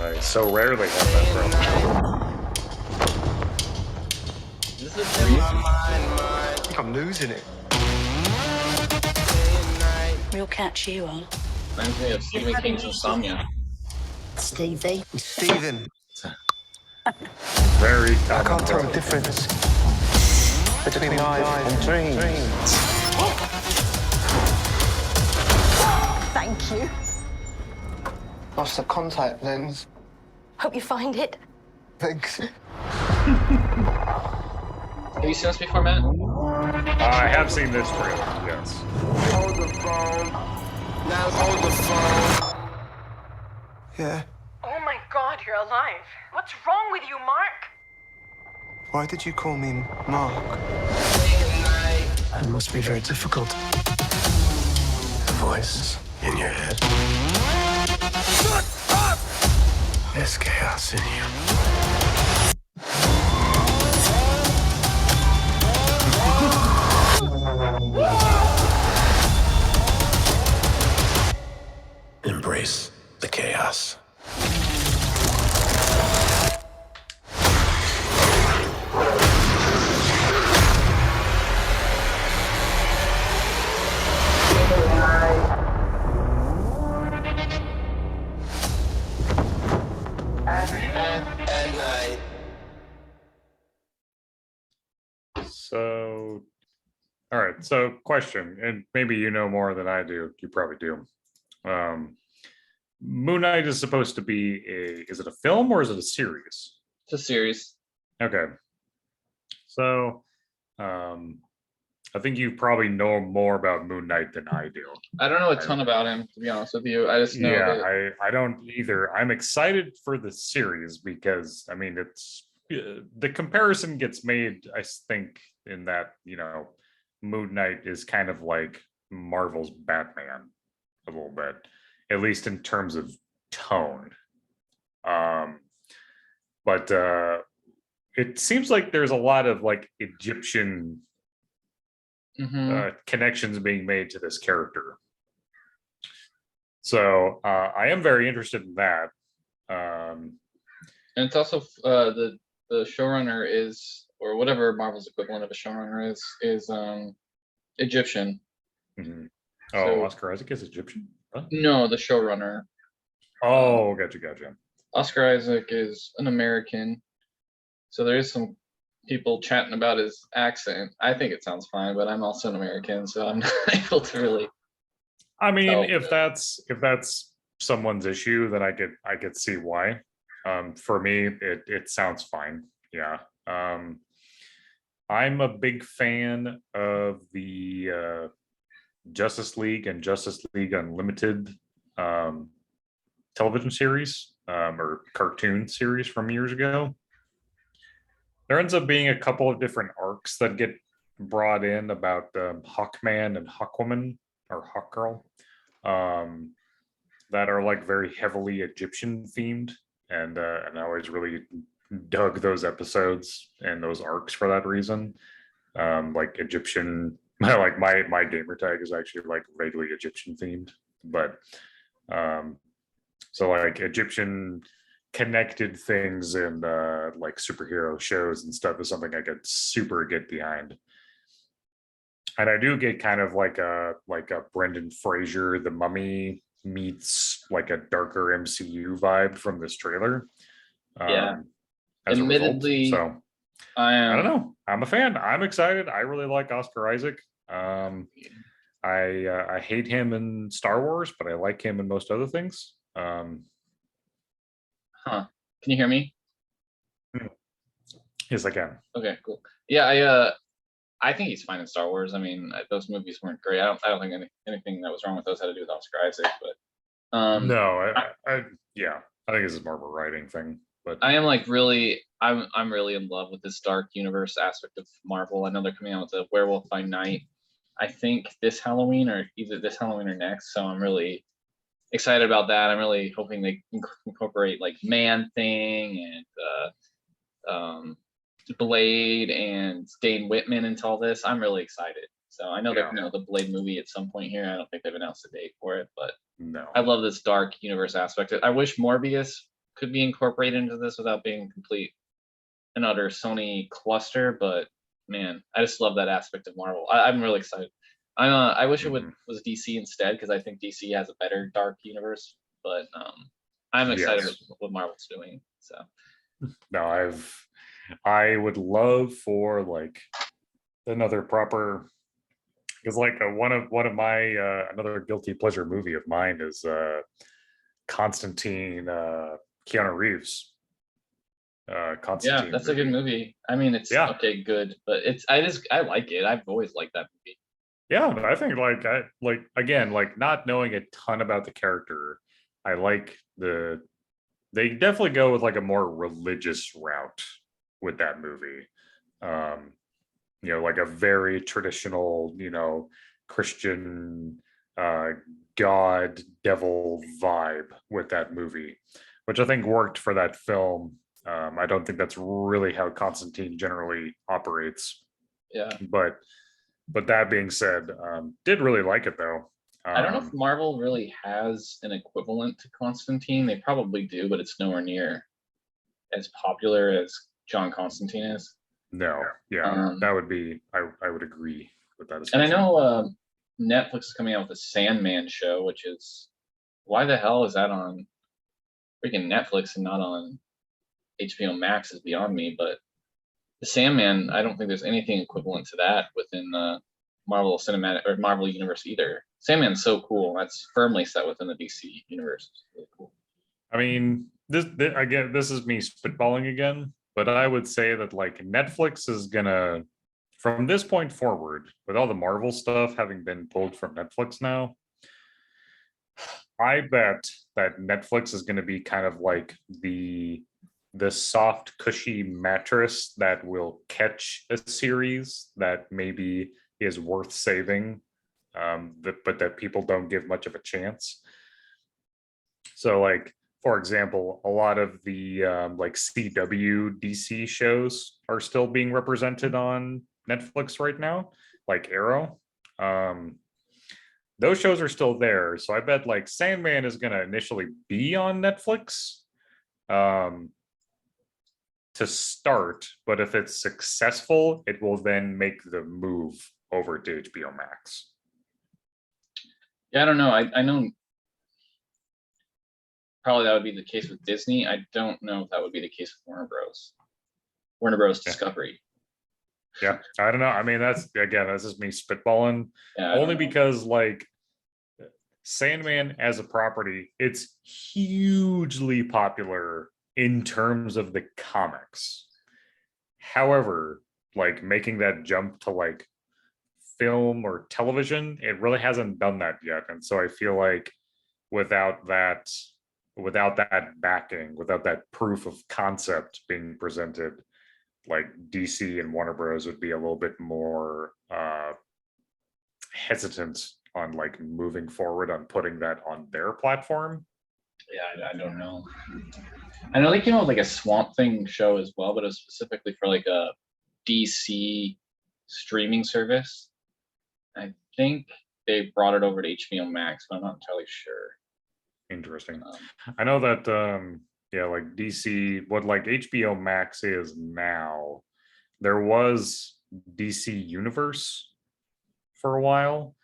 I so rarely have that problem. This is crazy. I think I'm losing it. We'll catch you on. Reminds me of Stephen King's Insomnia. Stevie. Stephen, Very I common can't tell the problem. difference between life and dreams. Thank you. Lost the contact lens. Hope you find it. Thanks. Have you seen this before, Matt? I have seen this trailer, yes. Hold the phone. Now hold the phone. Yeah. Oh my god, you're alive. What's wrong with you, Mark? Why did you call me Mark? It must be very difficult. The voice in your head. Shut up! There's chaos in you. Embrace the chaos. So, all right. So, question, and maybe you know more than I do. You probably do. Moon Knight is supposed to be is it a film or is it a series? It's a series. Okay. So, I think you probably know more about Moon Knight than I do. I don't know a ton about him, to be honest with you. I just know Yeah, that I don't either. I'm excited for the series because I mean it's the comparison gets made, I think, in that, you know, Moon Knight is kind of like Marvel's Batman a little bit, at least in terms of tone. But it seems like there's a lot of like Egyptian connections being made to this character. So I am very interested in that. and it's also the showrunner is, or whatever Marvel's equivalent of a showrunner is Egyptian. Oh, So- Oscar Isaac is Egyptian? Huh? No, the showrunner. Oh, gotcha. Oscar Isaac is an American. So there is some people chatting about his accent. I think it sounds fine, but I'm also an American, so I'm not able to really. I mean, Oh, if that's someone's issue, then I could see why. For me, it sounds fine. Yeah. I'm a big fan of the Justice League and Justice League Unlimited television series or cartoon series from years ago. There ends up being a couple of different arcs that get brought in about Hawkman and Hawkwoman or Hawkgirl that are like very heavily Egyptian themed, and I always really dug those episodes and those arcs for that reason. Like Egyptian, like my gamer tag is actually like vaguely Egyptian themed, but so like Egyptian connected things and like superhero shows and stuff is something I could super get behind. And I do get kind of like a Brendan Fraser, The Mummy meets like a darker MCU vibe from this trailer. Yeah. As a result. Admittedly, So I don't know. I'm a fan. I'm excited. I really like Oscar Isaac. I hate him in Star Wars, but I like him in most other things. Huh. Can you hear me? Yes, I can. Okay, cool. Yeah, I think he's fine in Star Wars. I mean, those movies weren't great. I don't think anything that was wrong with those had to do with Oscar Isaac, but No, I, yeah, I think this is more of a writing thing. But I am like I'm really in love with this dark universe aspect of Marvel. I know they're coming out with a Werewolf by Night, I think this Halloween or either this Halloween or next. So I'm really excited about that. I'm really hoping they incorporate like Man Thing and Blade and Dane Whitman into all this. I'm really excited. So I know they're coming out with a Blade movie at some point here. I don't think they've announced a date for it, but no, I love this dark universe aspect. I wish Morbius could be incorporated into this without being complete and utter Sony cluster, but man, I just love that aspect of Marvel. I'm really excited. I wish it was DC instead because I think DC has a better dark universe, but I'm excited with what Marvel's doing. So no, I would love for like another proper, because like one of my another guilty pleasure movie of mine is Constantine, Keanu Reeves. Constantine. Yeah, that's a good movie. I mean, it's okay, good, but I like it. I've always liked that movie. Yeah, I think like again, like not knowing a ton about the character, I like they definitely go with like a more religious route with that movie. Like a very traditional, Christian God devil vibe with that movie, which I think worked for that film. I don't think that's really how Constantine generally operates. Yeah. But that being said, did really like it though. I don't know if Marvel really has an equivalent to Constantine. They probably do, but it's nowhere near as popular as John Constantine is. No, yeah, that would be. I would agree with that. And I know Netflix is coming out with a Sandman show, which is why the hell is that on freaking Netflix and not on HBO Max is beyond me. But the Sandman, I don't think there's anything equivalent to that within the Marvel Cinematic or Marvel Universe either. Sandman's so cool. That's firmly set within the DC universe. It's really cool. I mean, this again, this is me spitballing again, but I would say that like Netflix is gonna, from this point forward, with all the Marvel stuff having been pulled from Netflix now, I bet that Netflix is gonna be kind of like the soft, cushy mattress that will catch a series that maybe is worth saving, but that people don't give much of a chance. So like, for example, a lot of the like CW DC shows are still being represented on Netflix right now, like Arrow. Those shows are still there. So I bet like Sandman is going to initially be on Netflix to start, but if it's successful, it will then make the move over to HBO Max. Yeah, I don't know. I know probably that would be the case with Disney. I don't know if that would be the case with Warner Bros. Discovery. Yeah, I don't know. I mean, that's just me spitballing. Yeah, only because like Sandman as a property, it's hugely popular in terms of the comics. However, like making that jump to like film or television, it really hasn't done that yet. And so I feel like without that backing, without that proof of concept being presented, like DC and Warner Bros. Would be a little bit more hesitant on like moving forward on putting that on their platform. Yeah, I don't know. I know they came out with like a Swamp Thing show as well, but it was specifically for like a DC streaming service. I think they brought it over to HBO Max, but I'm not entirely sure. Interesting. I know that like DC, what like HBO Max is now, there was DC Universe for a while,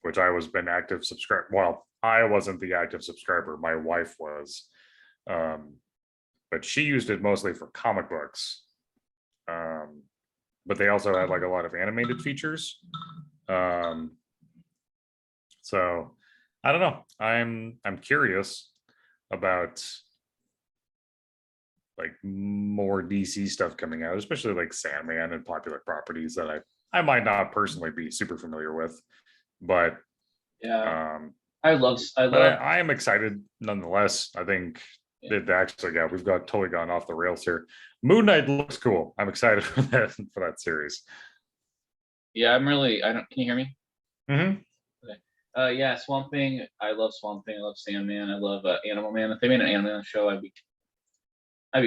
which I was been active subscriber. Well, I wasn't the active subscriber, my wife was, but she used it mostly for comic books. But they also had like a lot of animated features. So I don't know. I'm curious about like more DC stuff coming out, especially like Sandman and popular properties that I might not personally be super familiar with, but Yeah, I am excited nonetheless. I think that actually, yeah, we've got totally gone off the rails here. Moon Knight looks cool. I'm excited for that series. Yeah, I'm really. I don't. Can you hear me? Mm-hmm. Yeah, Swamp Thing. I love Swamp Thing. I love Sandman. I love Animal Man. If they made an Animal Man show, I'd be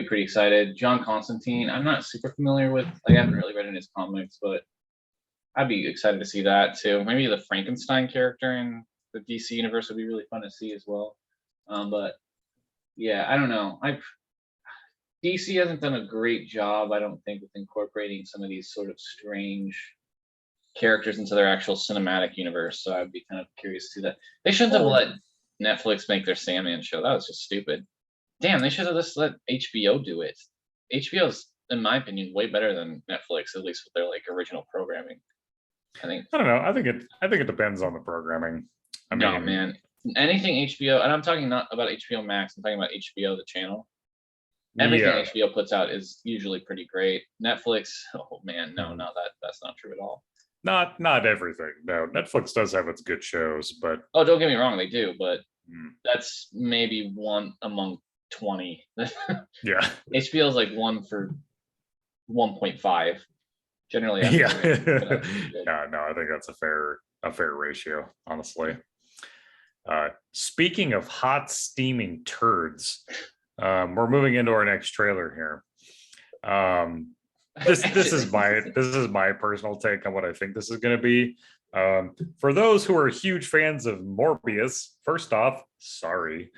pretty excited. John Constantine. I'm not super familiar with. Like, I haven't really read any of his comics, but I'd be excited to see that too. Maybe the Frankenstein character in the DC universe would be really fun to see as well. But yeah, I don't know. DC hasn't done a great job, I don't think, with incorporating some of these sort of strange characters into their actual cinematic universe. So I'd be kind of curious to see that. They shouldn't have let Netflix make their Sandman show. That was just stupid. Damn, they should have just let HBO do it. HBO's, in my opinion, way better than Netflix, at least with their like original programming. I don't know. I think it depends on the programming. I mean, no, man, anything HBO, and I'm talking not about HBO Max. I'm talking about HBO, the channel. Everything HBO puts out is usually pretty great. Netflix, oh man, no, that's not true at all. Not everything. No, Netflix does have its good shows, but oh, don't get me wrong, they do, but that's maybe one among 20. Yeah, HBO is like one for 1.5. Generally, yeah. No, I think that's a fair ratio, honestly. Speaking of hot steaming turds, we're moving into our next trailer here. This is my personal take on what I think this is going to be. For those who are huge fans of Morbius, first off, sorry.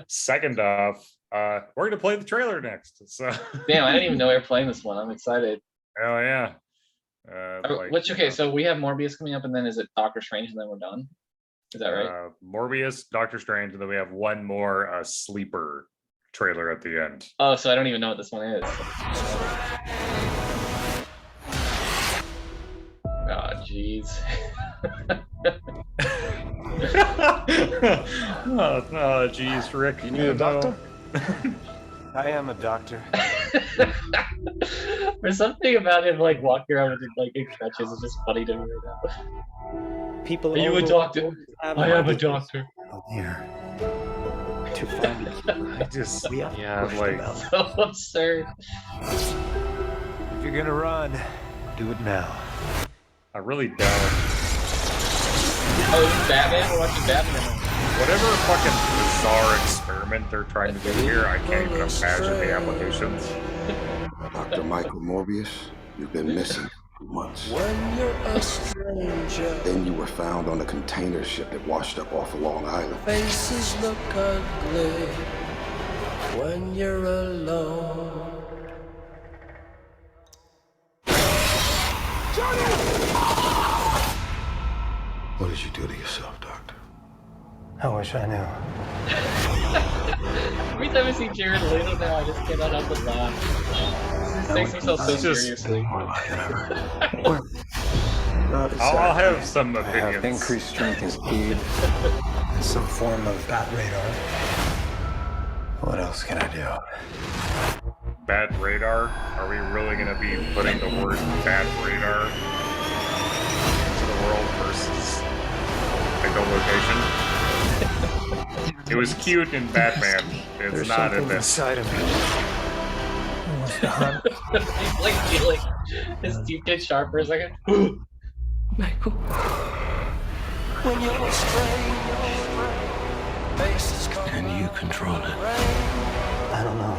Second off, we're going to play the trailer next. So damn, I didn't even know we were playing this one. I'm excited. Hell yeah. So we have Morbius coming up, and then is it Doctor Strange, and then we're done? Is that right? Morbius, Doctor Strange, and then we have one more sleeper trailer at the end. Oh, so I don't even know what this one is. Oh, jeez. oh, jeez, Rick. You need a doctor? I am a doctor. There's something about him like walking around with like in crutches is just funny to me right now. People. Are you a doctor? I am a doctor. Here to find it. I just like so absurd. If you're gonna run, do it now. I really don't. Oh, this is Batman. We're watching Batman. Whatever fucking bizarre experiment they're trying to do here, I can't even imagine the applications. Dr. Michael Morbius, you've been missing for months. Then you were found on a container ship that washed up off of Long Island. Faces look ugly when you're alone. What did you do to yourself, Doctor? I wish I knew. Every time I see Jared Leto now, I just cannot help but laugh. He takes himself so seriously. I'll have some I opinions. have increased strength and speed. Some form of bat radar. What else can I do? Bat radar? Are we really going to be putting the word bat radar into the world versus ecolocation? It was cute in Batman. It's There's not in something this. inside of me. Who wants to hunt? He's like feeling his teeth get sharp for a second. Michael. When you're astray, faces come. Can you control it? I don't know.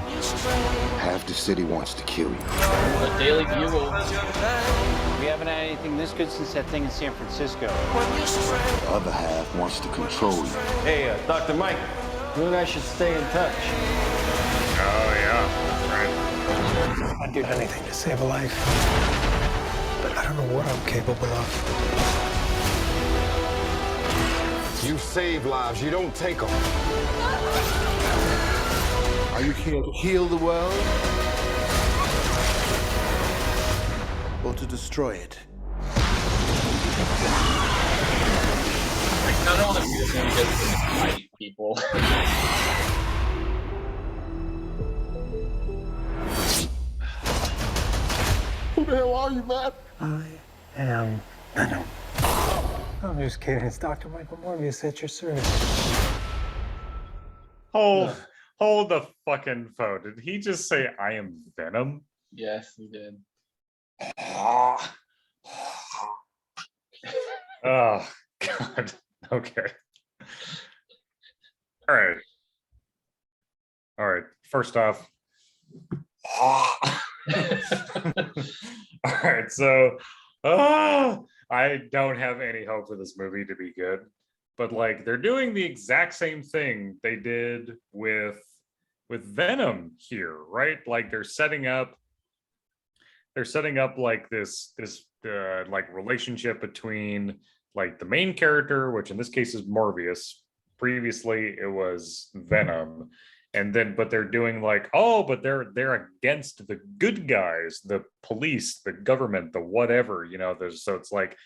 Half the city wants to kill you. The Daily Bugle. We haven't had anything this good since that thing in San Francisco. The other half wants to control you. Hey, Dr. Mike, you and I should stay in touch. Oh, yeah. That's right. I'd do anything to save a life. But I don't know what I'm capable of. You save lives, you don't take them. Are you here to heal the world? Or to destroy it? I don't want to see this movie because it's fight people. the hell are you, man? I am Venom. I'm just kidding. It's Dr. Michael Morbius at your service. Hold the fucking phone. Did he just say I am Venom? Yes, he did. Oh God. Okay. All right. All right. First off. All right. So I don't have any hope for this movie to be good. But like they're doing the exact same thing they did with Venom here, right? Like they're setting up like this like relationship between like the main character, which in this case is Morbius. Previously it was Venom. And then but they're doing like, oh, but they're against the good guys, the police, the government, the whatever, you know. There's so it's like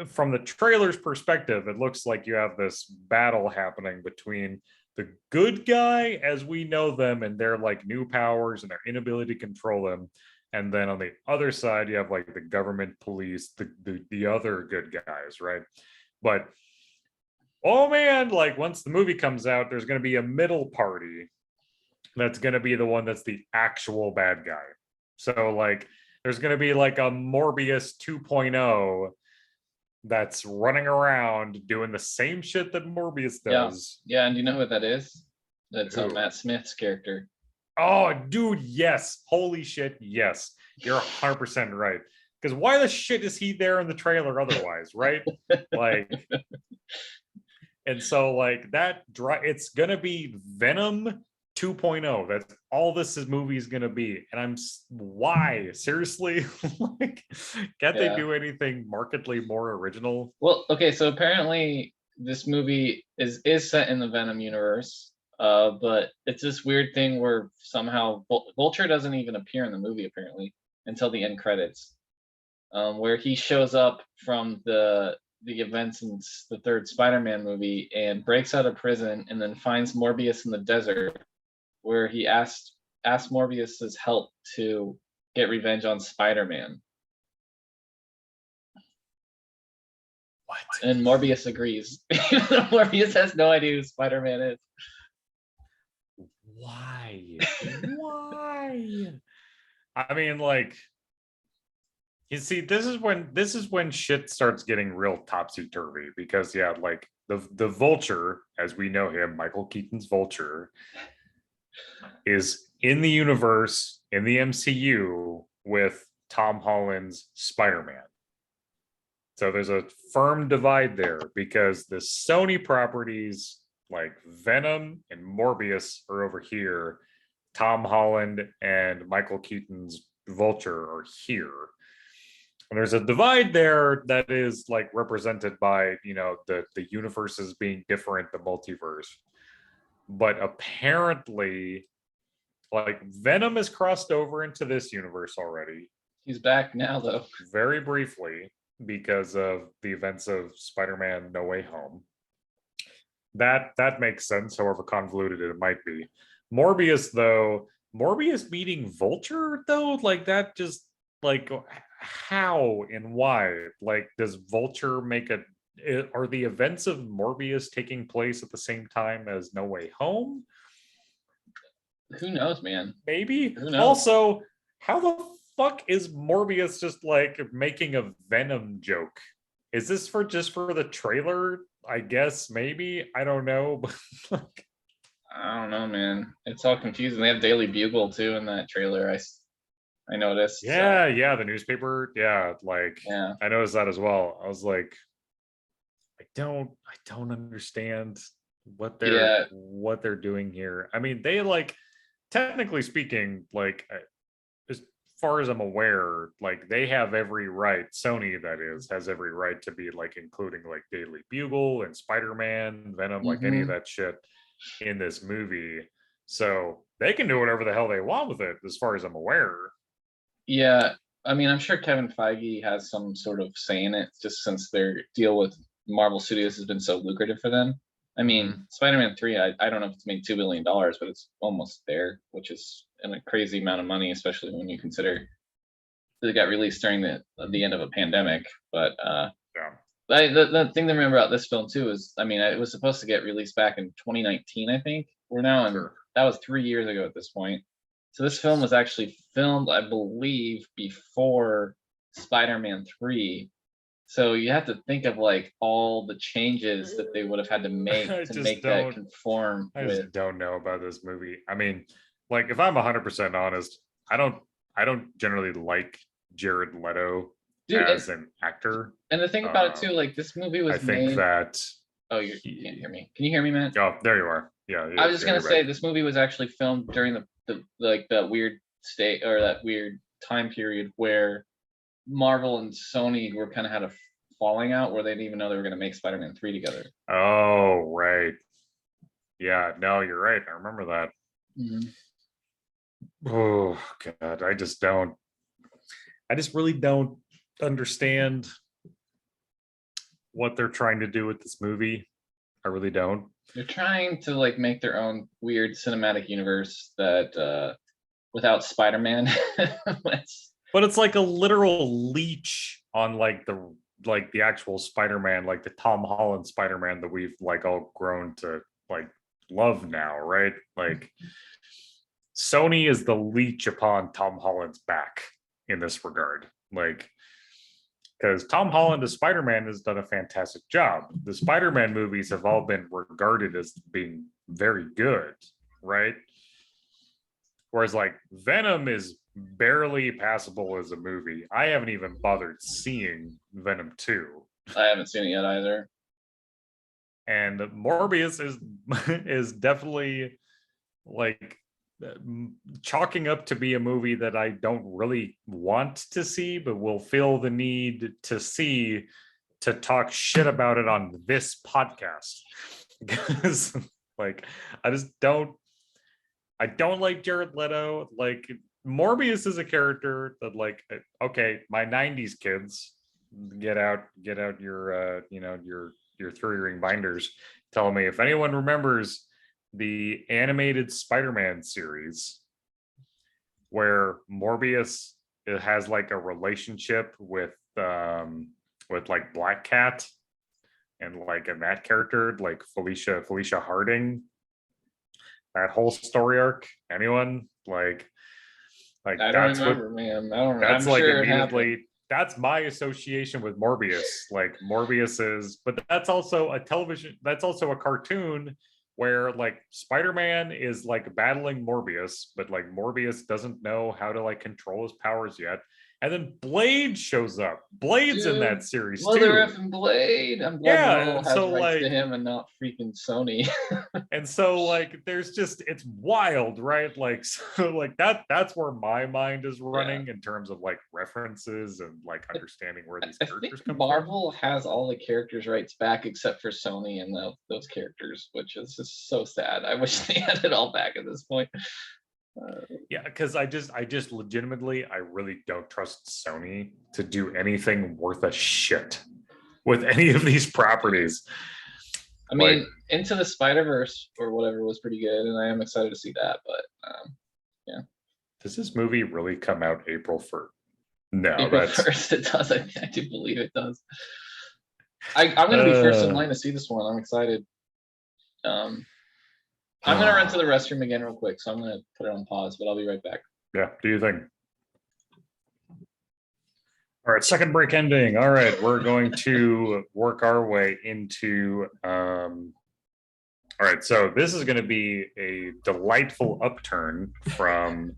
from the trailer's perspective, it looks like you have this battle happening between the good guy as we know them and their like new powers and their inability to control them. And then on the other side, you have like the government, police, the other good guys, right? But oh man, like once the movie comes out, there's going to be a middle party that's going to be the one that's the actual bad guy. So like there's going to be like a Morbius 2.0 that's running around doing the same shit that Morbius does. Yeah, and you know who that is? That's Who? Matt Smith's character. Oh, dude, yes. Holy shit, yes. You're 100% right. Because why the shit is he there in the trailer otherwise, right? Like, and so like it's gonna be Venom 2.0. That's all movie is gonna be. And why? Seriously? Like, can't they do anything markedly more original? Well, okay, so apparently this movie is set in the Venom universe. But it's this weird thing where somehow Vulture doesn't even appear in the movie apparently until the end credits, where he shows up from the events in the third Spider-Man movie and breaks out of prison and then finds Morbius in the desert, where he asked Morbius's help to get revenge on Spider-Man. What? And Morbius agrees. Morbius has no idea who Spider-Man is. Why? Why? I mean, like, you see, this is when shit starts getting real topsy-turvy, because yeah, like the Vulture, as we know him, Michael Keaton's Vulture, is in the universe, in the MCU with Tom Holland's Spider-Man. So there's a firm divide there because the Sony properties like Venom and Morbius are over here. Tom Holland and Michael Keaton's Vulture are here. And there's a divide there that is like represented by, you know, the universes being different, the multiverse. But apparently, like Venom has crossed over into this universe already. He's back now, though. Very briefly, because of the events of Spider-Man No Way Home. That makes sense, however convoluted it might be. Morbius, though, Morbius meeting Vulture, though, like that just like how and why? Like, does Vulture are the events of Morbius taking place at the same time as No Way Home? Who knows, man? Maybe. Who knows? Also, how the fuck is Morbius just like making a Venom joke? Is this just for the trailer? I guess maybe. I don't know. I don't know, man. It's all confusing. They have Daily Bugle too in that trailer. I noticed. Yeah, yeah, the newspaper. Yeah, like yeah. I noticed that as well. I was like, I don't understand what they're doing here. I mean, they like, technically speaking, like as far as I'm aware, like they have every right, Sony that is, has every right to be like including like Daily Bugle and Spider-Man, Venom, like any of that shit in this movie. So they can do whatever the hell they want with it, as far as I'm aware. Yeah, I mean, I'm sure Kevin Feige has some sort of say in it, just since their deal with Marvel Studios has been so lucrative for them. I mean, Spider-Man 3, I don't know if it's made $2 billion, but it's almost there, which is a crazy amount of money, especially when you consider It got released during the end of a pandemic, but Yeah. the thing to remember about this film too is, I mean, it was supposed to get released back in 2019, I think. We're now in, Sure. that was 3 years ago at this point. So this film was actually filmed, I believe, before Spider-Man 3. So you have to think of like all the changes that they would have had to make I to just make that don't- conform I with. just don't know about this movie. I mean, like, if I'm 100% honest, I don't generally like Jared Leto Dude, as an actor. And the thing about it too, like this movie was I think made. that. Oh, you can't hear me. Can you hear me, man? Oh, there you are. Yeah. I was just yeah, gonna you're say right. this movie was actually filmed during the like that weird state or that weird time period where Marvel and Sony were kind of had a falling out where they didn't even know they were gonna make Spider-Man 3 together. Oh, right. Yeah, no, you're right. I remember that. Oh God, I just really don't understand what they're trying to do with this movie. I really don't. They're trying to like make their own weird cinematic universe that without Spider-Man. But it's like a literal leech on like the actual Spider-Man, like the Tom Holland Spider-Man that we've like all grown to like love now, right? Like Sony is the leech upon Tom Holland's back in this regard. Like, because Tom Holland as Spider-Man has done a fantastic job. The Spider-Man movies have all been regarded as being very good, right? Whereas like Venom is barely passable as a movie. I haven't even bothered seeing Venom 2. I haven't seen it yet either. And Morbius is definitely like chalking up to be a movie that I don't really want to see, but will feel the need to see to talk shit about it on this podcast. Because like I don't like Jared Leto. Like Morbius is a character that like, okay, my 90s kids, get out your your 3-ring binders. Tell me if anyone remembers the animated Spider-Man series where Morbius has like a relationship with like Black Cat and like in that character, like Felicia Harding, that whole story arc. Anyone like I don't remember, man. I don't. That's I'm like sure immediately. That's my association with Morbius. Like Morbius is, but that's also a television. That's also a cartoon where like Spider-Man is like battling Morbius, but like Morbius doesn't know how to like control his powers yet. And then Blade shows up. Blade's in that series Mother too. effing Blade. I'm glad Yeah, Marvel has so, rights like- to him and not freaking Sony. And so like there's just it's wild, right? Like so like that's where my mind is running in terms of like references and like understanding where these I characters think come Marvel has all the characters' rights back except for Sony and those characters, which is just so sad. I wish they had it all back at this point. Yeah, because I just legitimately, I really don't trust Sony to do anything worth a shit with any of these properties. I mean, Into the Spider-Verse or whatever was pretty good, and I am excited to see that. But yeah, Does this movie really come out April 1st? No, April that's 1st it does. I do believe it does. I'm gonna be first in line to see this one. I'm excited. I'm gonna run to the restroom again real quick, so I'm gonna put it on pause, but I'll be right back. yeah. Do you think? All right, second break ending. All right, we're going to work our way into. All right, so this is going to be a delightful upturn from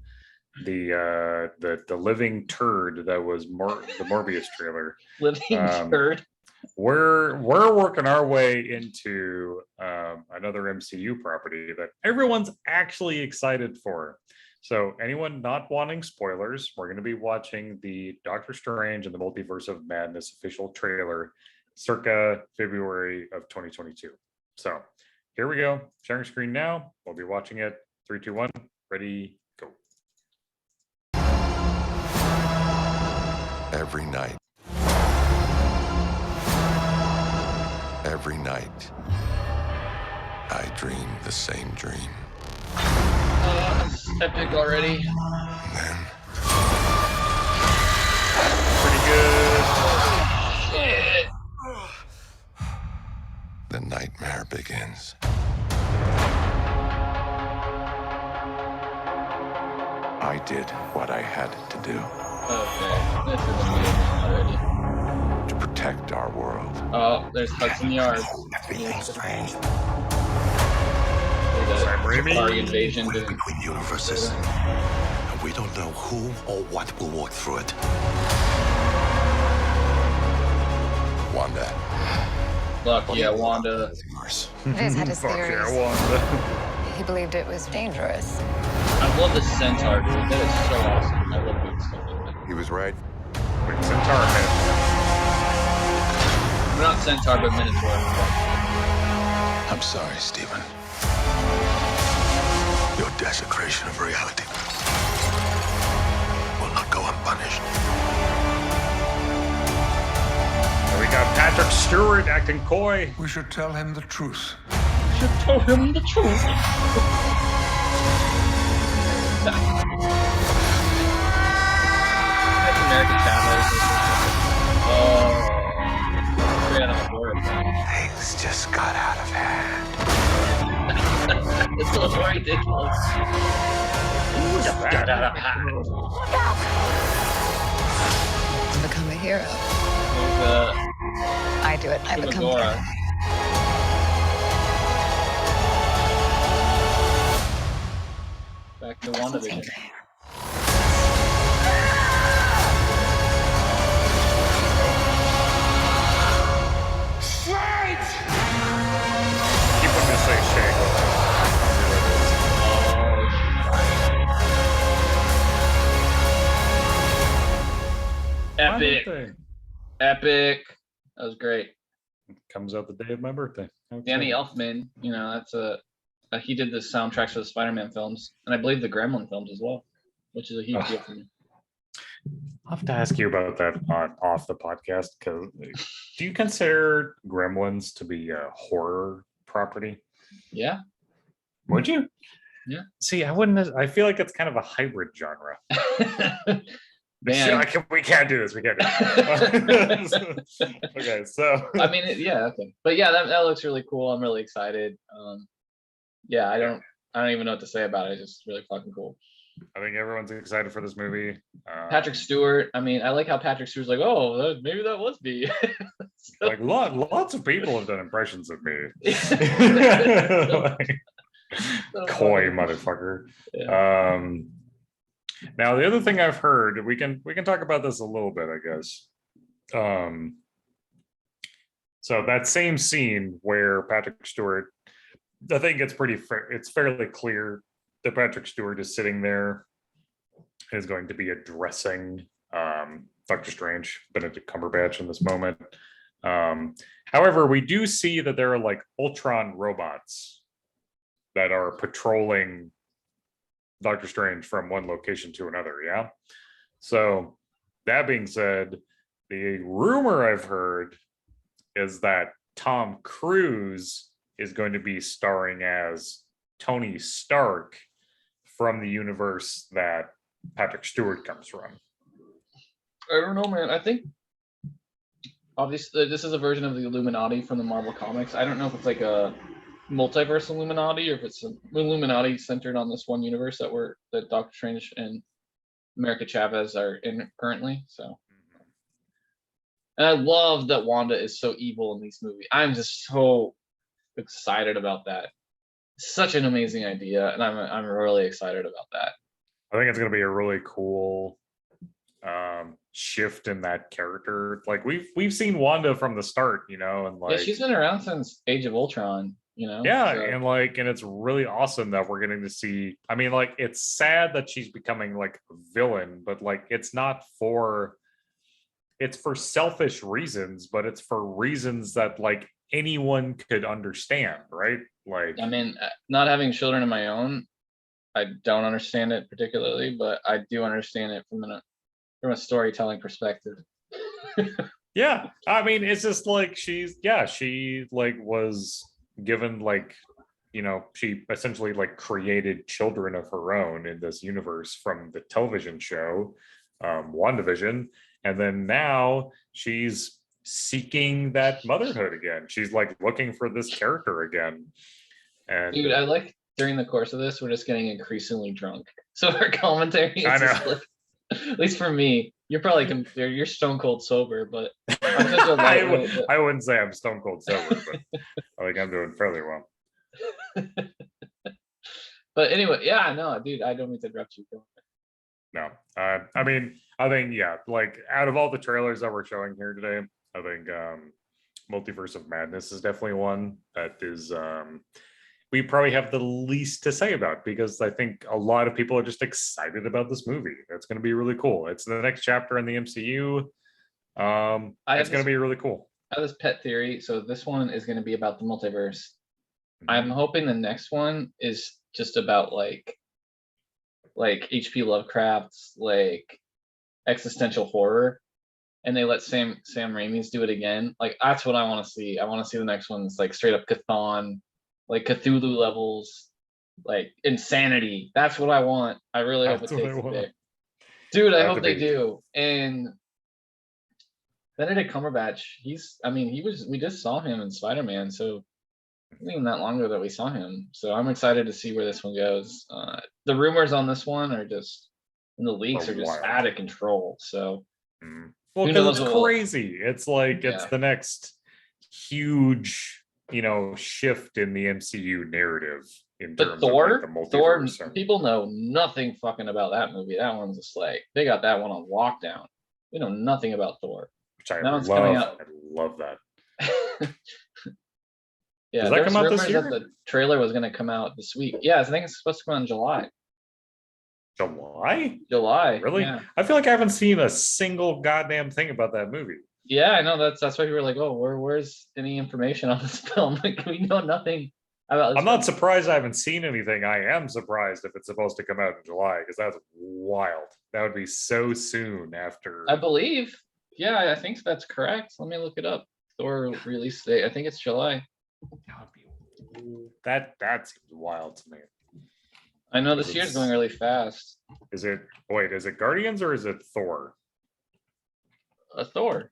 the living turd that was the Morbius trailer. Living turd. We're working our way into another MCU property that everyone's actually excited for. So anyone not wanting spoilers, we're going to be watching the Doctor Strange and the Multiverse of Madness official trailer circa February of 2022. So here we go. Sharing screen now. We'll be watching it. 3, 2, 1. Ready, go. Every night. Every night, I dream the same dream. This is epic already. begins. I did what I had to do Okay, this is amazing already. to protect our world. Oh, there's Hudson Yards. Everything's strange. Sam Raimi? Our invasion didn't. Between universes. And we don't know who or what will walk through it. Wanda. Fuck yeah, Wanda. Viz had his Fuck theories. yeah, Wanda. He believed it was dangerous. I love the centaur, dude. That is so awesome. I love doing stuff like that. He was right. Wait, Centaur Man. Not centaur, but minotaur. I'm sorry, Stephen. Your desecration of reality will not go unpunished. And we got Patrick Stewart acting coy. We should tell him the truth. Should tell him the truth. That's American Chavez. Oh, straight out of a horror film. Things just got out of hand. It's so ridiculous. Just got out of hand. Become a hero. There's I do it. I become a Megora. hero. Back to WandaVision. Keep them to say Shango. Epic. Epic. That was great. Comes out the day of my birthday. Okay. Danny Elfman, you know, that's he did the soundtracks for the Spider-Man films, and I believe the Gremlin films as well, which is a huge deal for me. I'll have to ask you about that off the podcast, because do you consider Gremlins to be a horror property? Yeah. Would you? Yeah. See, I wouldn't. I feel like it's kind of a hybrid genre. Man. We can't do this. We can't do this. Okay, so I mean, yeah, okay, but yeah, that looks really cool. I'm really excited. Yeah, I don't even know what to say about it. It's just really fucking cool. I think everyone's excited for this movie. Patrick Stewart. I mean, I like how Patrick Stewart's like, oh, maybe that was me. Like lots of people have done impressions of me. Like, coy motherfucker. Yeah. Now the other thing I've heard, we can talk about this a little bit, I guess. So that same scene where Patrick Stewart, I think it's fairly clear that Patrick Stewart is sitting there and is going to be addressing Doctor Strange, Benedict Cumberbatch in this moment. However, we do see that there are like Ultron robots that are patrolling Doctor Strange from one location to another. Yeah. So that being said, the rumor I've heard is that Tom Cruise is going to be starring as Tony Stark from the universe that Patrick Stewart comes from. I don't know, man. I think obviously this is a version of the Illuminati from the Marvel comics. I don't know if it's like a multiverse Illuminati or if it's an Illuminati centered on this one universe that Doctor Strange and America Chavez are in currently. So, and I love that Wanda is so evil in these movies. I'm just so excited about that. Such an amazing idea, and I'm really excited about that. I think it's going to be a really cool shift in that character. Like we've seen Wanda from the start, you know, and like yeah, she's been around since Age of Ultron. You know, yeah, so. and it's really awesome that we're getting to see. I mean, like it's sad that she's becoming like a villain, but like it's for selfish reasons, but it's for reasons that like anyone could understand, right? Like, I mean, not having children of my own, I don't understand it particularly, but I do understand it from a storytelling perspective. Yeah, I mean, it's just like she like was given like, you know, she essentially like created children of her own in this universe from the television show WandaVision, and then now she's seeking that motherhood again. She's like looking for this character again. And Dude, I like during the course of this, we're just getting increasingly drunk. So our commentary is I just know. like, at least for me, you're probably you're stone cold sober, but I'm such a I, lightweight that- I wouldn't say I'm stone cold sober, but I think I'm doing fairly well. But anyway, yeah, no, dude, I don't mean to interrupt you. No, I mean, I think, yeah, like out of all the trailers that we're showing here today, I think Multiverse of Madness is definitely one that is we probably have the least to say about, because I think a lot of people are just excited about this movie. It's going to be really cool. It's the next chapter in the MCU. It's going to be really cool. I have this pet theory. So this one is going to be about the multiverse. Mm-hmm. I'm hoping the next one is just about like H.P. Lovecraft's like existential horror, and they let Sam Raimi's do it again. Like that's what I want to see. I want to see the next one that's like straight up Cthulhu, like Cthulhu levels, like insanity. That's what I want. I really hope it That's what takes I it want. there. Dude, I Have hope to they be. do. And Benedict Cumberbatch, we just saw him in Spider-Man, so it wasn't even that long ago that we saw him. So I'm excited to see where this one goes. The rumors on this one are just, and the leaks are just wild. out of control. So Well, who because knows it's what will- crazy. It's like it's Yeah. the next huge, shift in the MCU narrative in But terms Thor, of like, the Thor, multiverse. and- people know nothing fucking about that movie. That one's just like they got that one on lockdown. We know nothing about Thor. which I that one's coming out. I love that. Yeah, Does that there's come out this rumors year? that the trailer was going to come out this week. Yeah, I think it's supposed to come out in July. July? July. Really? Yeah. I feel like I haven't seen a single goddamn thing about that movie. Yeah, I know that's why people were like, "Oh, where's any information on this film?" Like, we know nothing about this I'm not film. surprised I haven't seen anything. I am surprised if it's supposed to come out in July, because that's wild. That would be so soon after. I believe. Yeah, I think that's correct. Let me look it up. Thor release date. I think it's July. That seems wild to me. I know this Because year's it's- going really fast. Is it Guardians or is it Thor? Thor.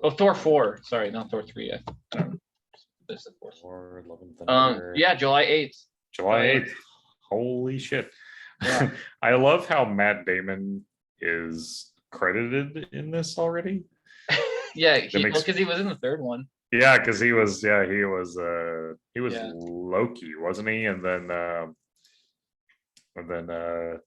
Oh, Thor 4. Sorry, not Thor 3. I don't know. This is Thor. Thor, Love and Thunder. Yeah, July 8th. July 8th. Holy shit. Yeah. I love how Matt Damon is credited in this already. Yeah, makes- because he was in the third one. Yeah, because he was yeah Yeah. Loki, wasn't he? And then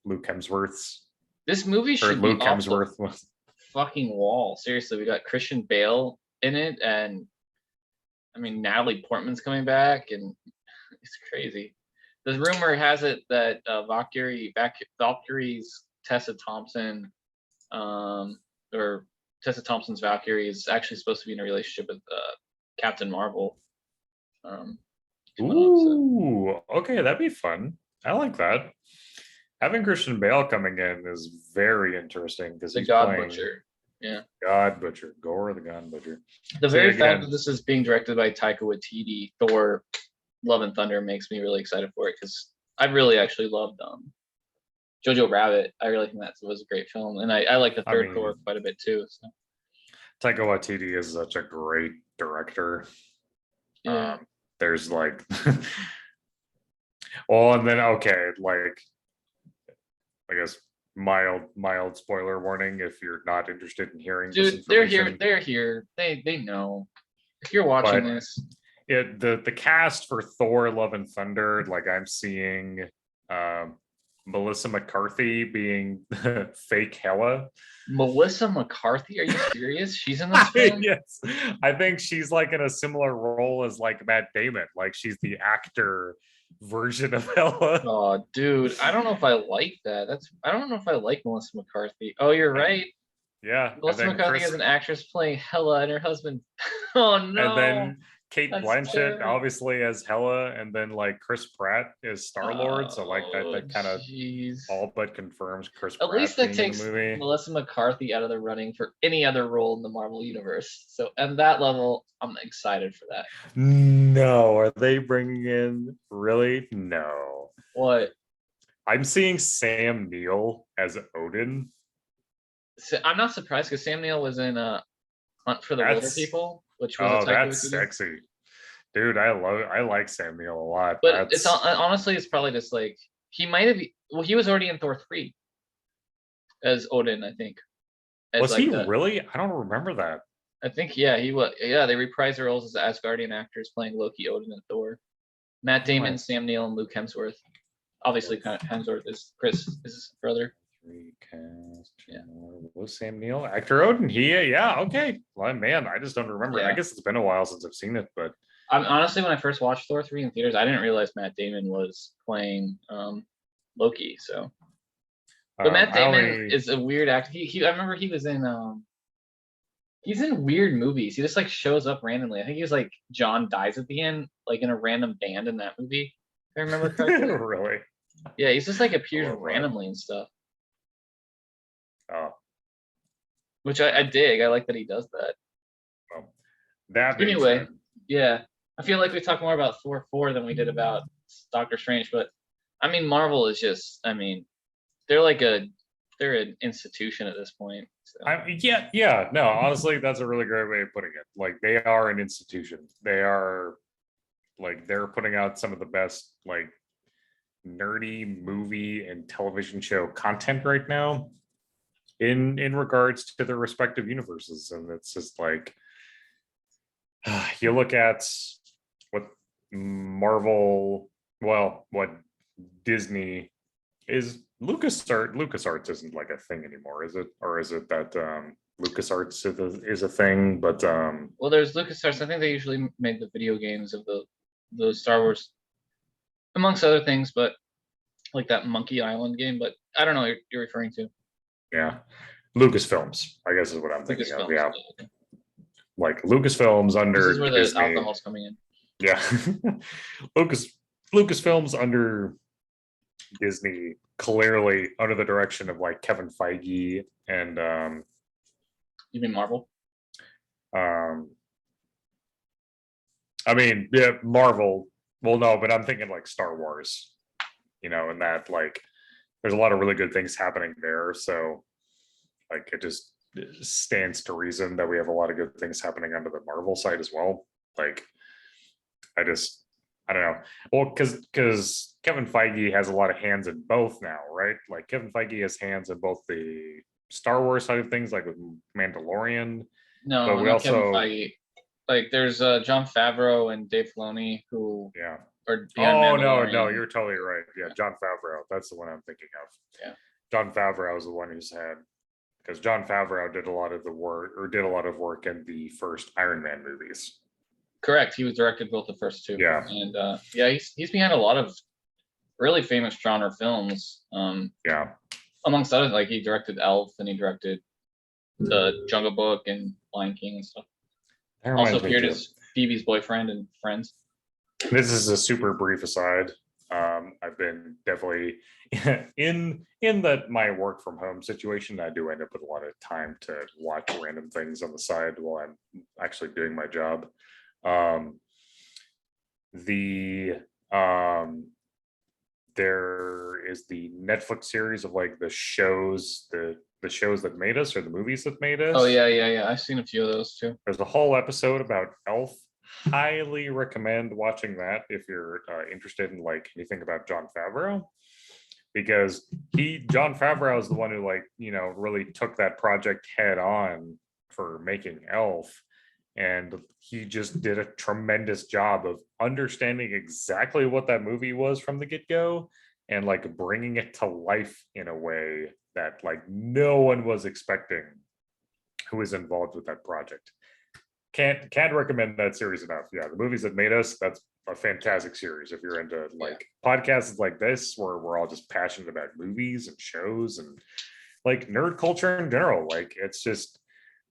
Luke Hemsworth's This movie or should Luke be off the Hemsworth was fucking wall. Seriously, we got Christian Bale in it, and I mean Natalie Portman's coming back, and it's crazy. The rumor has it that Valkyrie's Tessa Thompson, or Tessa Thompson's Valkyrie is actually supposed to be in a relationship with Captain Marvel. Ooh, okay, that'd be fun. I like that. Having Christian Bale coming in is very interesting because The he's God playing Butcher. Yeah. God Butcher, Gore the God Butcher. The So very again- fact that this is being directed by Taika Waititi, Thor, Love and Thunder makes me really excited for it because I really actually loved Jojo Rabbit. I really think that was a great film, and I like the I third mean- Thor quite a bit too. So. Taika Waititi is such a great director. Yeah. There's like, well, and then okay, like, I guess mild spoiler warning if you're not interested in hearing. this Dude, they're information. here. They know. If you're watching But- this, The cast for Thor: Love and Thunder, like I'm seeing Melissa McCarthy being fake Hela. Melissa McCarthy, are you serious? She's in this film? Yes, I think she's like in a similar role as like Matt Damon. Like she's the actor version of Hela. Oh, dude, I don't know if I like that. I don't know if I like Melissa McCarthy. Oh, you're right. Yeah, and Melissa then McCarthy Chris- is an actress playing Hela and her husband. Oh no! and then Kate That's Blanchett terrible. obviously as Hela, and then like Chris Pratt is Star Lord. So like that kind of jeez. all but confirms Chris At Pratt least that being in takes the movie. Melissa McCarthy out of the running for any other role in the Marvel universe. So at that level, I'm excited for that. No, are they bringing in really? No. What? I'm seeing Sam Neill as Odin. I'm not surprised because Sam Neill was in Hunt for the Wilder That's- People, which was Oh, a Taika that's Waititi. sexy. Dude, I like Sam Neill a lot. But it's That's- honestly, it's probably just like he might have. Well, he was already in Thor 3 as Odin, I think. As was like he the- really? I don't remember that. I think yeah, he was. Yeah, they reprised their roles as Asgardian actors playing Loki, Odin, and Thor. Matt Damon, Right. Sam Neill, and Luke Hemsworth. Obviously, kind of Hemsworth is Chris is his brother. Recast. Yeah. Was Sam Neill actor Odin? Yeah, okay. Well, man, I just don't remember. I Yeah. guess it's been a while since I've seen it, but Honestly, when I first watched Thor 3 in theaters, I didn't realize Matt Damon was playing Loki. So, but Matt I Damon only- is a weird actor. I remember he was in he's in weird movies. He just like shows up randomly. I think he was like John dies at the end, like in a random band in that movie. If I remember correctly. really. Yeah, he's just like appears Oh, wow. randomly and stuff, Oh, which I dig. I like that he does that. well, that being Anyway, said, yeah, I feel like we talk more about Thor 4 than we did about Doctor Strange, but I mean, Marvel is just, I mean, they're an institution at this point. So. yeah. No, honestly, that's a really great way of putting it. Like they are an institution. They are like they're putting out some of the best like nerdy movie and television show content right now in regards to their respective universes, and it's just like you look at what Marvel, well, what Disney is. LucasArts isn't like a thing anymore, is it? Or is it that LucasArts is a thing? But well, there's LucasArts. I think they usually made the video games of the Star Wars, amongst other things, but like that Monkey Island game. But I don't know what you're referring to. yeah, Lucasfilms, I guess is what I'm thinking of. Lucasfilms, Yeah, okay. like Lucasfilms under This is where the Disney. alcohol's coming in. Yeah, Lucasfilms under Disney, clearly under the direction of like Kevin Feige and You mean Marvel? I mean, yeah, Marvel. Well, no, but I'm thinking like Star Wars, you know, and that like there's a lot of really good things happening there. So like it just stands to reason that we have a lot of good things happening under the Marvel side as well. Like I don't know. Well, because Kevin Feige has a lot of hands in both now, right? Like Kevin Feige has hands in both the Star Wars side of things, like with Mandalorian. No, But we not Kevin also- Feige. Like there's John Favreau and Dave Filoni who Yeah. are behind Oh no, Mandalorian. you're totally right. Yeah, John Favreau. That's the one I'm thinking of. Yeah. John Favreau is the one who's had, because John Favreau did a lot of the work, or did a lot of work in the first Iron Man movies. Correct. He was directed both the first two. Yeah. And yeah, he's behind a lot of really famous genre films. Yeah. Amongst others, like he directed Elf and he directed the Jungle Book and Lion King and stuff. That reminds Also me appeared too. as Phoebe's boyfriend and Friends. This is a super brief aside. I've been definitely in that my work from home situation. I do end up with a lot of time to watch random things on the side while I'm actually doing my job. There is the Netflix series of like the shows, the shows that made us, or the movies that made us. Oh yeah. I've seen a few of those too. There's a whole episode about Elf. Highly recommend watching that if you're interested in like anything about John Favreau, because John Favreau is the one who like, you know, really took that project head on for making Elf, and he just did a tremendous job of understanding exactly what that movie was from the get-go and like bringing it to life in a way that like no one was expecting who was involved with that project. Can't recommend that series enough. Yeah, the movies that made us, that's a fantastic series if you're into like podcasts like this where we're all just passionate about movies and shows and like nerd culture in general. Like it's just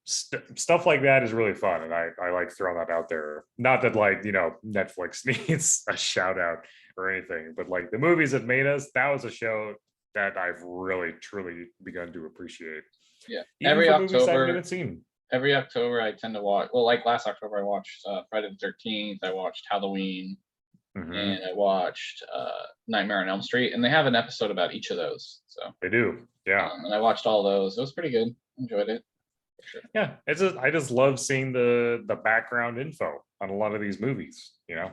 stuff like that is really fun, and I like throwing that out there. Not that like, you know, Netflix needs a shout out or anything, but like the movies that made us, that was a show that I've really truly begun to appreciate. Yeah. Even Every for movies I haven't October, even seen. every October I tend to watch. Well, like last October I watched Friday the 13th. I watched Halloween. and I watched Nightmare on Elm Street, and they have an episode about each of those. So They do. Yeah. and I watched all those. It was pretty good. Enjoyed it. Yeah. I just love seeing the background info on a lot of these movies, you know?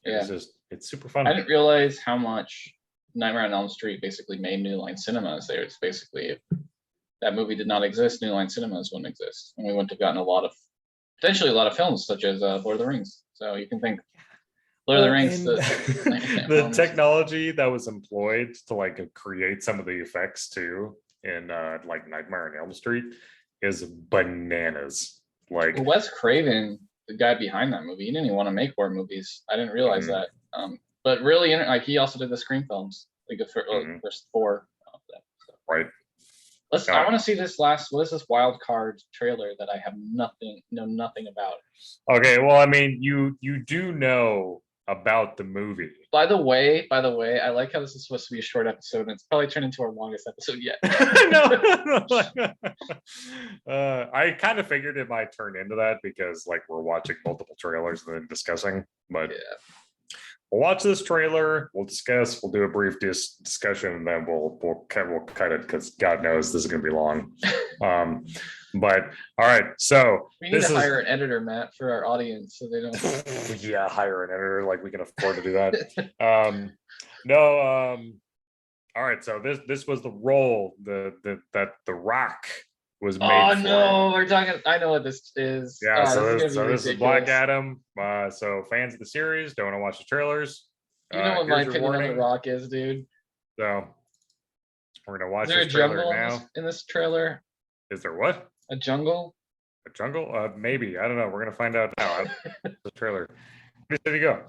It's super fun. I didn't realize how much Nightmare on Elm Street basically made New Line Cinemas. There, it's basically if that movie did not exist, New Line Cinemas wouldn't exist, and we wouldn't have gotten potentially a lot of films such as Lord of the Rings. So you can think Lord of the Rings, the technology that was employed to like create some of the effects too in like Nightmare on Elm Street is bananas. Like Wes Craven, the guy behind that movie, he didn't even want to make horror movies. I didn't realize that. But really, like he also did the Scream films, like the first 4 of them. So. Right. I want to see this what is this wild card trailer that I have know nothing about. Okay, well, I mean, you do know about the movie. By the way, I like how this is supposed to be a short episode, and it's probably turned into our longest episode yet. I kind of figured it might turn into that because like we're watching multiple trailers and then discussing, but we'll watch this trailer, we'll discuss, we'll do a brief discussion, and then we'll cut it because God knows this is going to be long. But all right, so we need to hire an editor, Matt, for our audience, so they don't. Yeah, hire an editor, like we can afford to do that. All right, so this was the role that The Rock was made. Oh for. no, we're talking. I know what this is. Yeah, this is Black Adam. So fans of the series don't want to watch the trailers. You know what my here's your opinion on The Rock is, dude. So we're gonna watch Is there this a trailer jungle now. in this trailer? Is there what? A jungle? A jungle? Maybe. I don't know. We're gonna find out now. The trailer. There you go.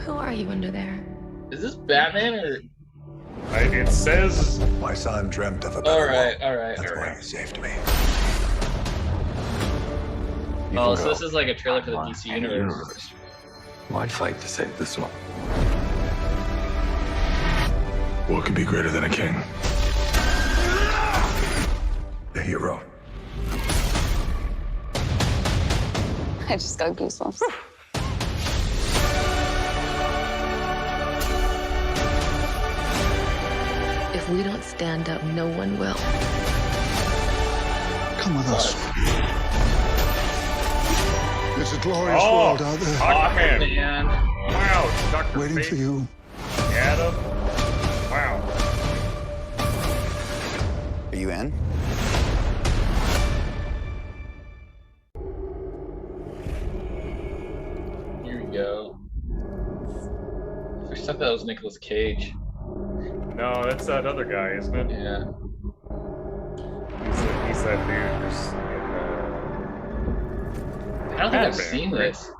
Who are you under there? Is this Batman or? It says my son dreamt of a better world. All right. That's why he saved me. Oh, so this is like a trailer for the DC universe. Why'd fight to save this one? What could be greater than a king? A hero. I just got goosebumps. If we don't stand up, no one will. Come with us. There's a glorious world out there. Aquaman. Wow, Dr. Waiting Fate. for you. Adam. Wow. Are you in? Here we go. First, I thought that was Nicolas Cage. No, that's that other guy, isn't it? Yeah. He's that dude who's I don't think I've seen this.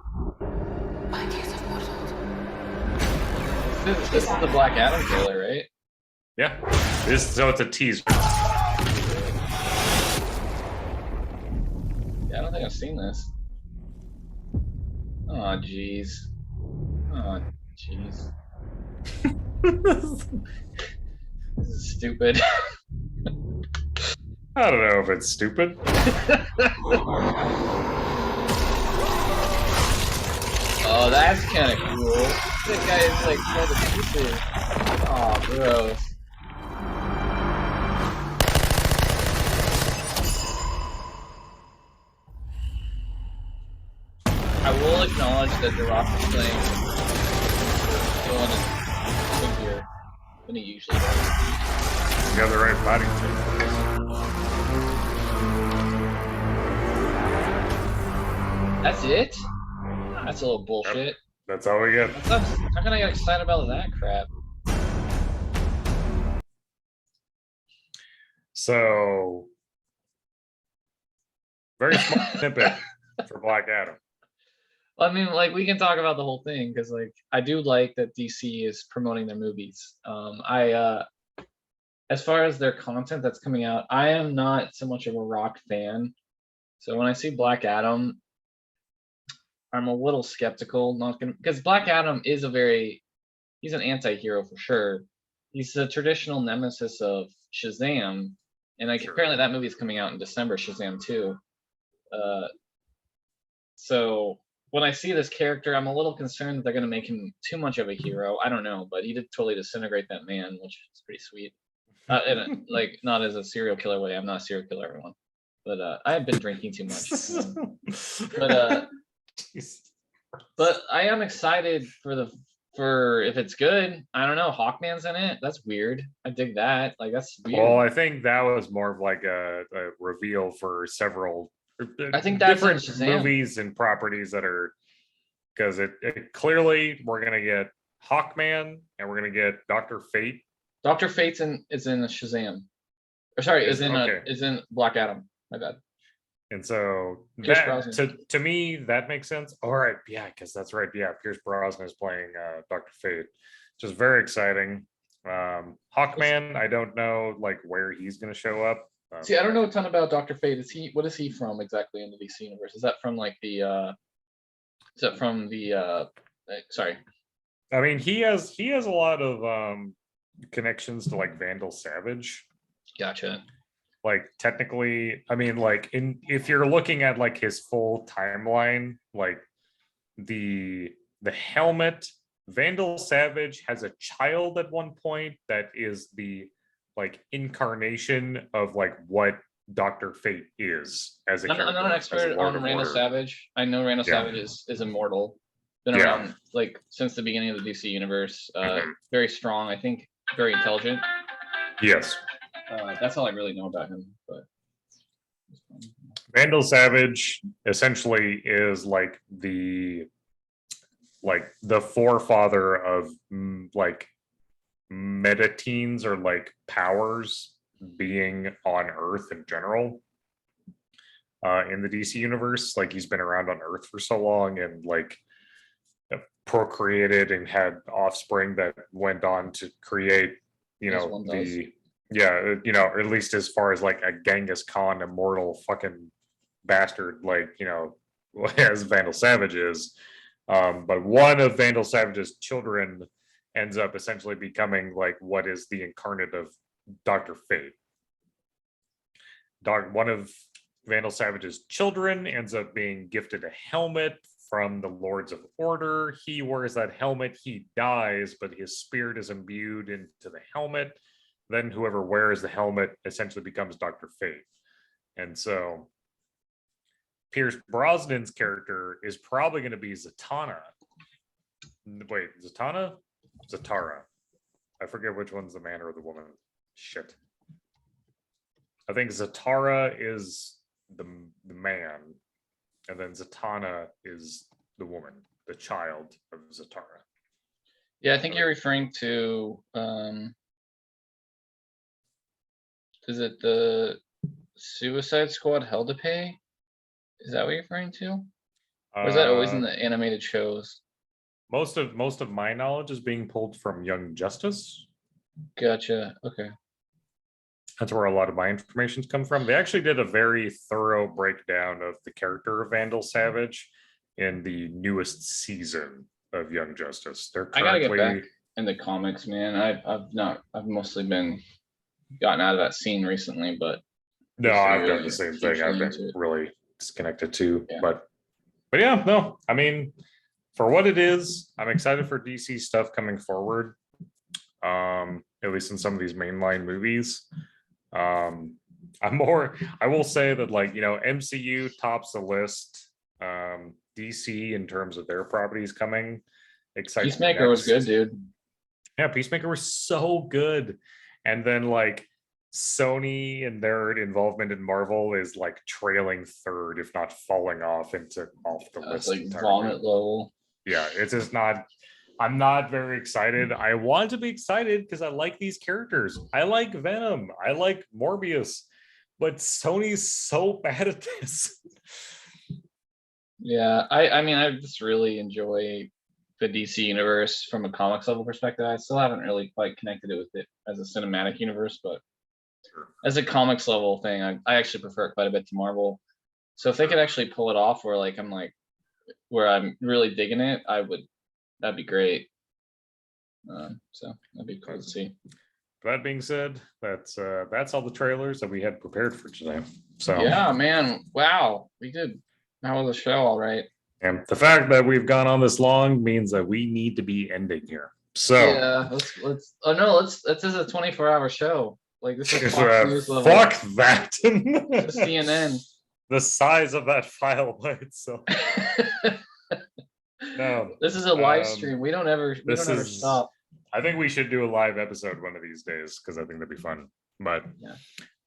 This is the Black Adam trailer, right? Yeah. So it's a teaser. Yeah, I don't think I've seen this. Oh, jeez. Oh, jeez. This is stupid. I don't know if it's stupid. Oh, that's kind of cool. That guy is like kind of pieces. Oh, gross. I will acknowledge that The Rock is playing on a figure than he usually does. You got the right fighting team. That's it? That's a little bullshit. That's all we get. How can I get excited about that crap? So, very small snippet for Black Adam. I mean, like, we can talk about the whole thing because, like, I do like that DC is promoting their movies. As far as their content that's coming out, I am not so much of a Rock fan. So when I see Black Adam, I'm a little skeptical. Because Black Adam is he's an anti-hero for sure. He's the traditional nemesis of Shazam, and like apparently that movie is coming out in December. Shazam 2. So when I see this character, I'm a little concerned that they're gonna make him too much of a hero. I don't know, but he did totally disintegrate that man, which is pretty sweet. Like not as a serial killer way. I'm not a serial killer, everyone. But I have been drinking too much. But I am excited for if it's good. I don't know. Hawkman's in it. That's weird. I dig that. Like that's weird. Well, I think that was more of like a reveal for several I think that's in different Shazam. movies and properties that are, because it clearly we're gonna get Hawkman and we're gonna get Dr. Fate. Dr. Fate's is in Shazam. Or sorry, is in Black Adam. My bad. And so Pierce that, Brosnan. to me, that makes sense. All right, yeah, because that's right. Yeah, Pierce Brosnan is playing Dr. Fate, which is very exciting. Hawkman, I don't know like where he's gonna show up. See, I don't know a ton about Dr. Fate. What is he from exactly in the DC universe? Is that from like the sorry. I mean, he has a lot of connections to like Vandal Savage. Gotcha. Like technically, I mean, like if you're looking at like his full timeline, like the helmet, Vandal Savage has a child at one point that is the like incarnation of like what Dr. Fate is as a character. I'm not an expert on Randall Savage. I know Randall Savage is immortal. Been around like since the beginning of the DC universe. Very strong, I think, very intelligent. Yes. That's all I really know about him. But Vandal Savage essentially is like the forefather of like metateens or like powers being on Earth in general. In the DC universe, like he's been around on Earth for so long and like procreated and had offspring that went on to create, you know, or at least as far as like a Genghis Khan immortal fucking bastard, like, you know, as Vandal Savage is. But one of Vandal Savage's children ends up essentially becoming like what is the incarnate of Dr. Fate. One of Vandal Savage's children ends up being gifted a helmet from the Lords of Order. He wears that helmet, he dies, but his spirit is imbued into the helmet. Then whoever wears the helmet essentially becomes Dr. Fate. And so Pierce Brosnan's character is probably going to be Zatanna. Wait, Zatanna? Zatara. I forget which one's the man or the woman. Shit. I think Zatara is the man, and then Zatanna is the woman, the child of Zatara. Yeah, I think you're referring to is it the Suicide Squad Hell to Pay? Is that what you're referring to? Or is that always in the animated shows? Most of my knowledge is being pulled from Young Justice. Gotcha. Okay. That's where a lot of my information's come from. They actually did a very thorough breakdown of the character of Vandal Savage in the newest season of Young Justice. They're currently... I gotta get back in the comics, man. I've mostly been gotten out of that scene recently, but no, I've done the same thing. I've been really disconnected too. Yeah. But yeah, no, I mean, for what it is, I'm excited for DC stuff coming forward. At least in some of these mainline movies. I will say that, like, you know, MCU tops the list. DC in terms of their properties coming. Exciting. Peacemaker was good, dude. Yeah, Peacemaker was so good. And then like Sony and their involvement in Marvel is like trailing third, if not falling off the list. Like vomit level. Yeah, it's just not. I'm not very excited. I want to be excited because I like these characters. I like Venom. I like Morbius, but Sony's so bad at this. Yeah, I mean, I just really enjoy the DC universe from a comics level perspective. I still haven't really quite connected it with it as a cinematic universe, but as a comics level thing, I actually prefer it quite a bit to Marvel. So if they could actually pull it off where I'm really digging it, that'd be great. So that'd be cool to see. That being said, that's all the trailers that we had prepared for today. So yeah, man, wow, we did That was a show, all right. And the fact that we've gone on this long means that we need to be ending here. So Yeah, let's. Oh no, this is a 24-hour show. Like this is Fox News level. fuck that. This is CNN. The size of that file by itself. No. This is a live stream. We don't ever stop. I think we should do a live episode one of these days because I think that'd be fun. But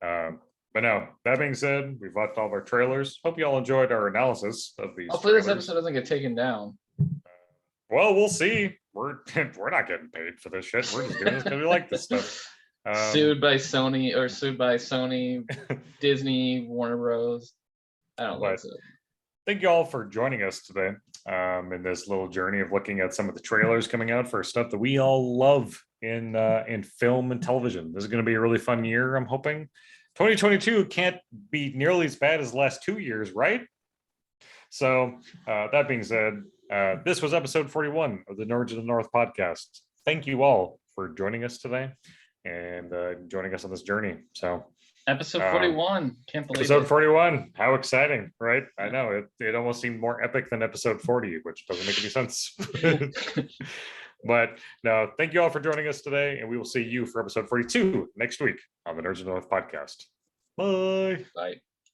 but no, that being said, we've watched all of our trailers. Hope you all enjoyed our analysis of these. Hopefully this trailers. episode doesn't get taken down. Well, we'll see. We're not getting paid for this shit. We're just doing this because we like this stuff. Sued by Sony, Disney, Warner Bros. I don't know. Thank you all for joining us today in this little journey of looking at some of the trailers coming out for stuff that we all love in film and television. This is going to be a really fun year, I'm hoping. 2022 can't be nearly as bad as the last 2 years, right? So that being said, this was episode 41 of the Nerds of the North podcast. Thank you all for joining us today and joining us on this journey. So episode 41. Can't believe episode it. 41. How exciting, right? I know it almost seemed more epic than episode 40, which doesn't make any sense. But no, thank you all for joining us today, and we will see you for episode 42 next week on the Nerds of the North podcast. Bye. Bye.